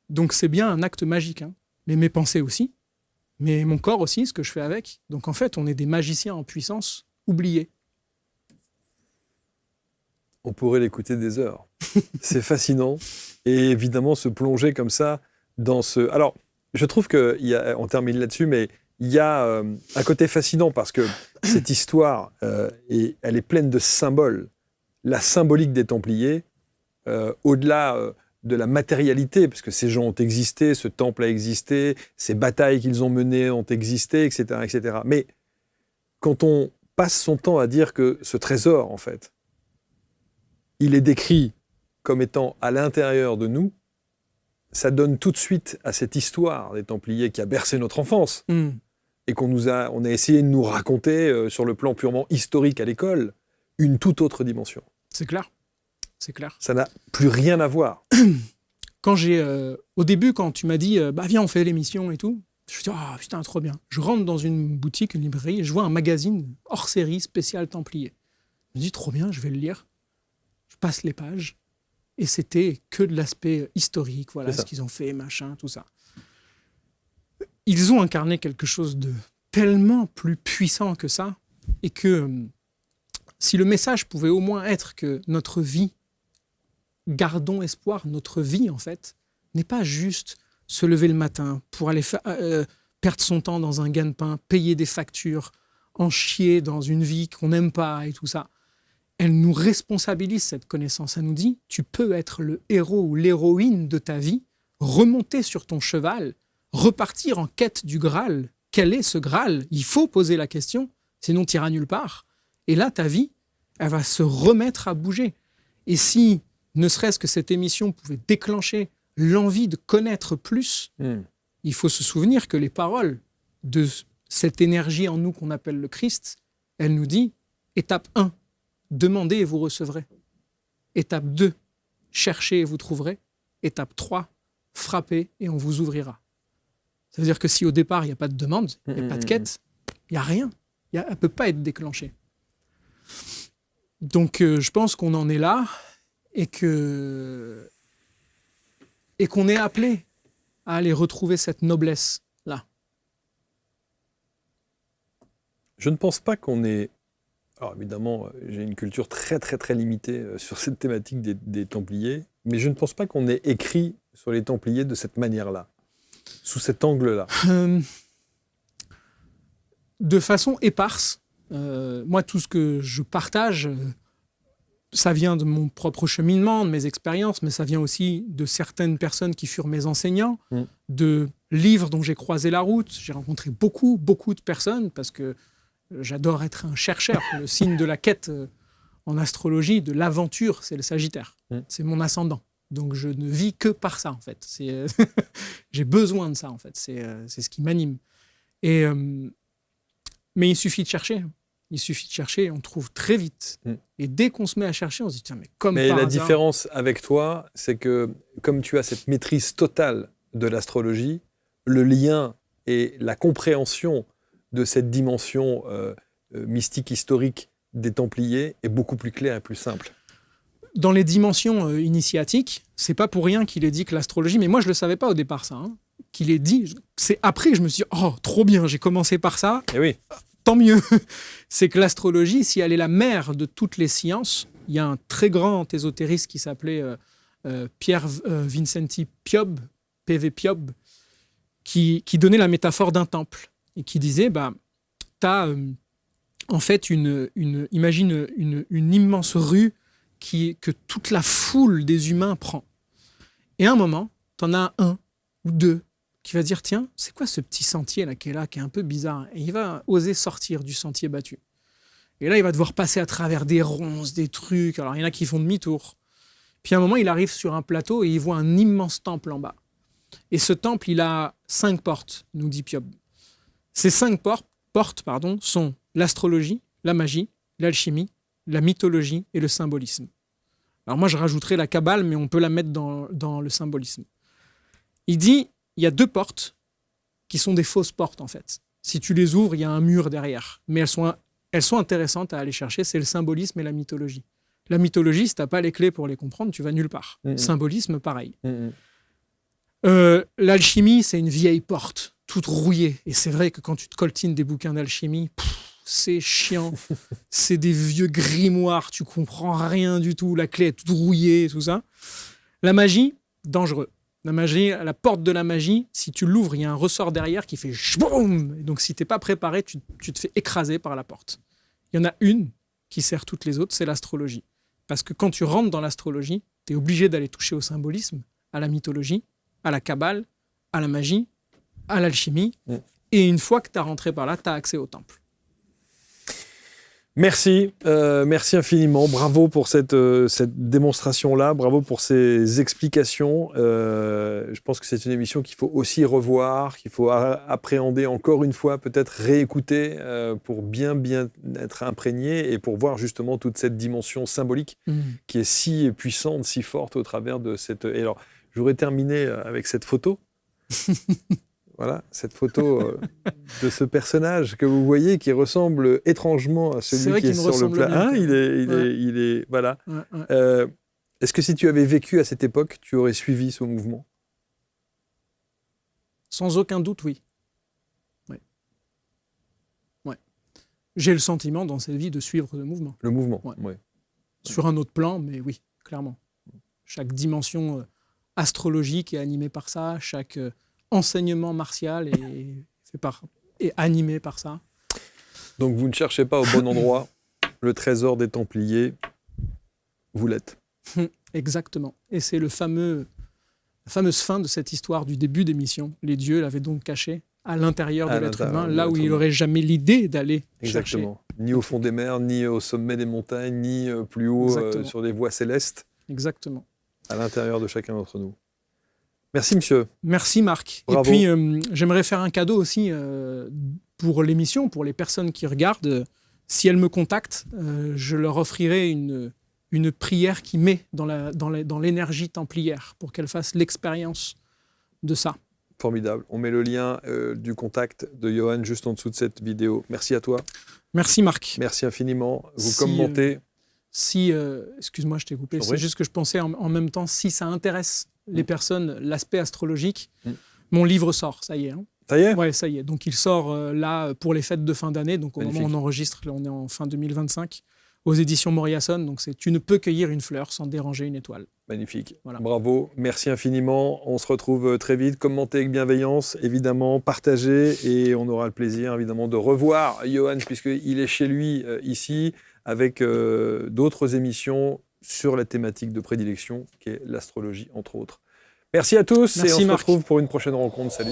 Donc c'est bien un acte magique. Hein. Mais mes pensées aussi, mais mon corps aussi, ce que je fais avec. Donc en fait, on est des magiciens en puissance oubliés. On pourrait l'écouter des heures. C'est fascinant. Et évidemment, se plonger comme ça dans ce... Alors, je trouve on termine là-dessus, mais il y a un côté fascinant parce que cette histoire, elle est pleine de symboles. La symbolique des Templiers, au-delà de la matérialité, parce que ces gens ont existé, ce temple a existé, ces batailles qu'ils ont menées ont existé, etc., etc. Mais quand on passe son temps à dire que ce trésor, en fait, il est décrit comme étant à l'intérieur de nous, ça donne tout de suite à cette histoire des Templiers qui a bercé notre enfance et on a essayé de nous raconter sur le plan purement historique à l'école, une toute autre dimension. C'est clair. C'est clair. Ça n'a plus rien à voir. Au début, quand tu m'as dit viens, on fait l'émission et tout, je me suis dit putain, trop bien. Je rentre dans une boutique, une librairie, et je vois un magazine hors série spécial Templier. Je me dis trop bien, je vais le lire. Je passe les pages et c'était que de l'aspect historique, voilà ce qu'ils ont fait, machin, tout ça. Ils ont incarné quelque chose de tellement plus puissant que ça et que si le message pouvait au moins être que notre vie, gardons espoir, notre vie en fait, n'est pas juste se lever le matin, pour aller perdre son temps dans un gagne-pain, payer des factures, en chier dans une vie qu'on n'aime pas et tout ça. Elle nous responsabilise, cette connaissance. Elle nous dit, tu peux être le héros ou l'héroïne de ta vie, remonter sur ton cheval, repartir en quête du Graal. Quel est ce Graal ? Il faut poser la question, sinon tu n'iras nulle part. Et là, ta vie, elle va se remettre à bouger. Et si, ne serait-ce que cette émission pouvait déclencher l'envie de connaître plus, il faut se souvenir que les paroles de cette énergie en nous qu'on appelle le Christ, elle nous dit, étape 1, demandez et vous recevrez. Étape 2, cherchez et vous trouverez. Étape 3, frappez et on vous ouvrira. Ça veut dire que si au départ, il n'y a pas de demande, il n'y a pas de quête, il n'y a rien. Elle ne peut pas être déclenchée. Donc, je pense qu'on en est là et qu'on est appelé à aller retrouver cette noblesse-là. Je ne pense pas qu'on ait... Alors évidemment, j'ai une culture très très très limitée sur cette thématique des Templiers, mais je ne pense pas qu'on ait écrit sur les Templiers de cette manière-là, sous cet angle-là. De façon éparse. Moi, tout ce que je partage, ça vient de mon propre cheminement, de mes expériences, mais ça vient aussi de certaines personnes qui furent mes enseignants, de livres dont j'ai croisé la route. J'ai rencontré beaucoup de personnes parce que j'adore être un chercheur. Le signe de la quête en astrologie, de l'aventure, c'est le Sagittaire. C'est mon ascendant. Donc je ne vis que par ça, en fait. J'ai besoin de ça, en fait. C'est ce qui m'anime. Mais il suffit de chercher. Il suffit de chercher, on trouve très vite. Et dès qu'on se met à chercher, on se dit, tiens, mais comme mais par la hasard... différence avec toi, c'est que comme tu as cette maîtrise totale de l'astrologie, le lien et la compréhension de cette dimension mystique, historique des Templiers est beaucoup plus claire et plus simple. Dans les dimensions initiatiques, c'est pas pour rien qu'il est dit que l'astrologie, mais moi je le savais pas au départ ça, qu'il est dit, c'est après je me suis dit, oh trop bien, j'ai commencé par ça, et oui. Tant mieux. C'est que l'astrologie, si elle est la mère de toutes les sciences, il y a un très grand ésotériste qui s'appelait Pierre Vincenti Piob, PV Piob, qui donnait la métaphore d'un temple et qui disait, tu as en fait imagine une immense rue que toute la foule des humains prend. Et à un moment, tu en as un ou deux qui va dire, tiens, c'est quoi ce petit sentier là, qui est un peu bizarre ? Et il va oser sortir du sentier battu. Et là, il va devoir passer à travers des ronces, des trucs. Alors, il y en a qui font demi-tour. Puis à un moment, il arrive sur un plateau et il voit un immense temple en bas. Et ce temple, il a 5 portes, nous dit Piob. Ces 5 portes sont l'astrologie, la magie, l'alchimie, la mythologie et le symbolisme. Alors moi, je rajouterais la Kabbale, mais on peut la mettre dans le symbolisme. Il dit, il y a 2 portes qui sont des fausses portes, en fait. Si tu les ouvres, il y a un mur derrière. Mais elles sont intéressantes à aller chercher, c'est le symbolisme et la mythologie. La mythologie, si tu n'as pas les clés pour les comprendre, tu vas nulle part. Symbolisme, pareil. L'alchimie, c'est une vieille porte, toute rouillée. Et c'est vrai que quand tu te coltines des bouquins d'alchimie, c'est chiant. C'est des vieux grimoires, tu comprends rien du tout. La clé est toute rouillée et tout ça. La magie, dangereux. La magie, la porte de la magie, si tu l'ouvres, il y a un ressort derrière qui fait boum. Donc si tu n'es pas préparé, tu te fais écraser par la porte. Il y en a une qui sert toutes les autres, c'est l'astrologie. Parce que quand tu rentres dans l'astrologie, tu es obligé d'aller toucher au symbolisme, à la mythologie, à la Kabbale, à la magie, à l'alchimie. Et une fois que tu as rentré par là, tu as accès au temple. Merci, merci infiniment. Bravo pour cette démonstration-là, bravo pour ces explications. Je pense que c'est une émission qu'il faut aussi revoir, qu'il faut appréhender encore une fois, peut-être réécouter pour bien être imprégné et pour voir justement toute cette dimension symbolique qui est si puissante, si forte au travers de cette... Et alors, je voudrais terminer avec cette photo. Voilà, cette photo de ce personnage que vous voyez qui ressemble étrangement à celui qui est sur le plat. Il est voilà. Est-ce que si tu avais vécu à cette époque, tu aurais suivi ce mouvement ? Sans aucun doute, oui. Ouais. J'ai le sentiment dans cette vie de suivre le mouvement. Le mouvement, oui. Sur un autre plan, mais oui, clairement. Chaque dimension astrologique est animée par ça, chaque enseignement martial et animé par ça. Donc vous ne cherchez pas au bon endroit. Le trésor des Templiers, vous l'êtes. Exactement. Et c'est la fameuse fin de cette histoire du début d'émission. Les dieux l'avaient donc caché à l'intérieur de l'être humain, là où il n'aurait jamais l'idée d'aller chercher. Exactement. Ni au fond des mers, ni au sommet des montagnes, ni plus haut sur des voies célestes. Exactement. À l'intérieur de chacun d'entre nous. Merci, monsieur. Merci, Marc. Bravo. Et puis, j'aimerais faire un cadeau aussi pour l'émission, pour les personnes qui regardent. Si elles me contactent, je leur offrirai une prière qui met dans l'énergie templière pour qu'elles fassent l'expérience de ça. Formidable. On met le lien du contact de Johan juste en dessous de cette vidéo. Merci à toi. Merci, Marc. Merci infiniment. Vous commentez. Excuse-moi, je t'ai coupé. C'est juste que je pensais en même temps, si ça intéresse les personnes, l'aspect astrologique, mon livre sort, ça y est. Hein. Ça y est ? Ouais, ça y est. Donc il sort là pour les fêtes de fin d'année. Donc au Magnifique. moment où on enregistre, là, on est en fin 2025, aux éditions Moriasson. Donc c'est Tu ne peux cueillir une fleur sans déranger une étoile. Magnifique. Voilà. Bravo. Merci infiniment. On se retrouve très vite. Commentez avec bienveillance, évidemment. Partagez et on aura le plaisir, évidemment, de revoir Johan puisqu'il est chez lui ici avec d'autres émissions sur la thématique de prédilection qui est l'astrologie, entre autres. Merci à tous. Merci, et on Marc. se retrouve pour une prochaine rencontre. Salut.